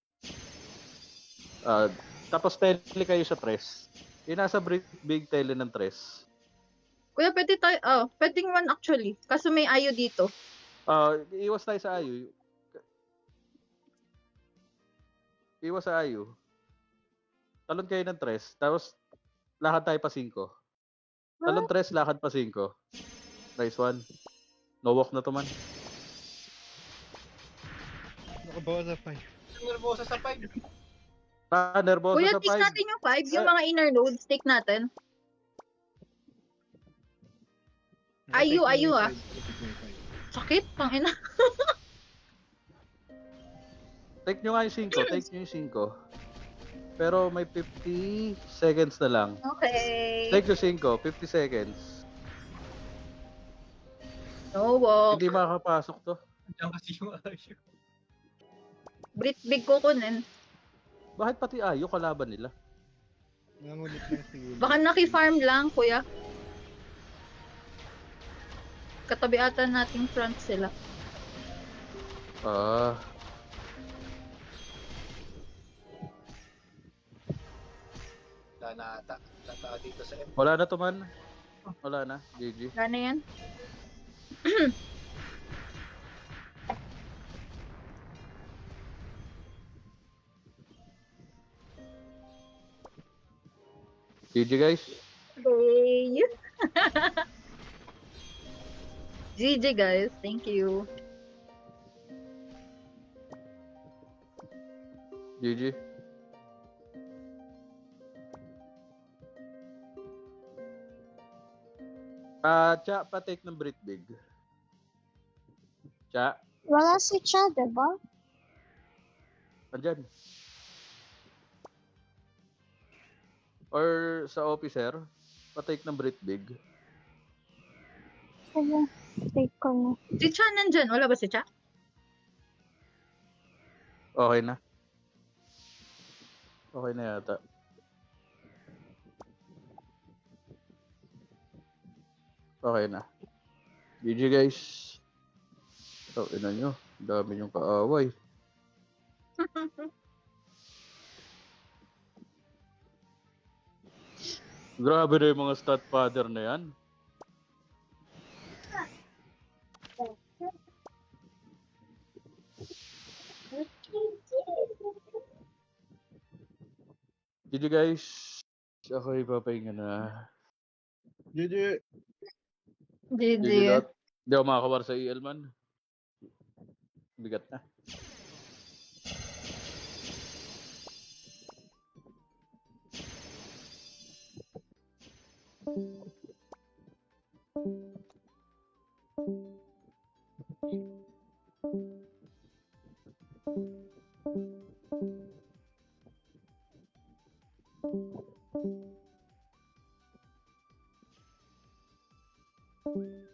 Tapos tele kayo sa 3. Yung nasa Brit Big tele ng 3. Kuya, pwede tayo, pwedeng 1 actually. Kaso may Ayu dito. Iwas tayo sa Ayu. Iwas sa Ayu. Talon kayo ng 3. Tapos, lakad tayo pa 5. Talon 3, lakad pa 5. Nice one. No walk na to man. Nakabawa sa 5. Nervosa sa 5. Nervoso Kuya, sa take 5. natin yung 5. Yung mga inner nodes, take natin. Ayu, ayu ah. Sakit, pangina. Take nyo nga yung 5. Take nyo yung 5. Pero may 50 seconds na lang. Okay. Take yung 5. 50 seconds. No walk. Hindi makakapasok to. Andiyan kasi yung Ayu. Brit big ko kunin. Bakit pati Ayo kalaban nila? Nangulit lang si Yuli. Baka naki-farm lang, kuya. Katabi ata nating front sila. Ah. Wala na ata. Wala na dito sa MP. Wala na to man. Wala na. GG. Gana yan? GG guys. Okay. GG guys, thank you. GG. Cha, pa-take ng Brit Big. Cha, Wala si Cha, diba? andyan. Or sa officer, pa-take ng Brit Big. Sige, take ko na. Si Cha nandyan. Wala ba si Cha? Okay na. Okay na yata. Okay na. GG guys. So, ina nyo. Dami yung kaaway. Grabe na yung mga stat father na yan. GG guys. Ako ipapahinga na. GG! GG. GG dot. Hindi ako makakawar sa EL man. Bigat na. Thank you.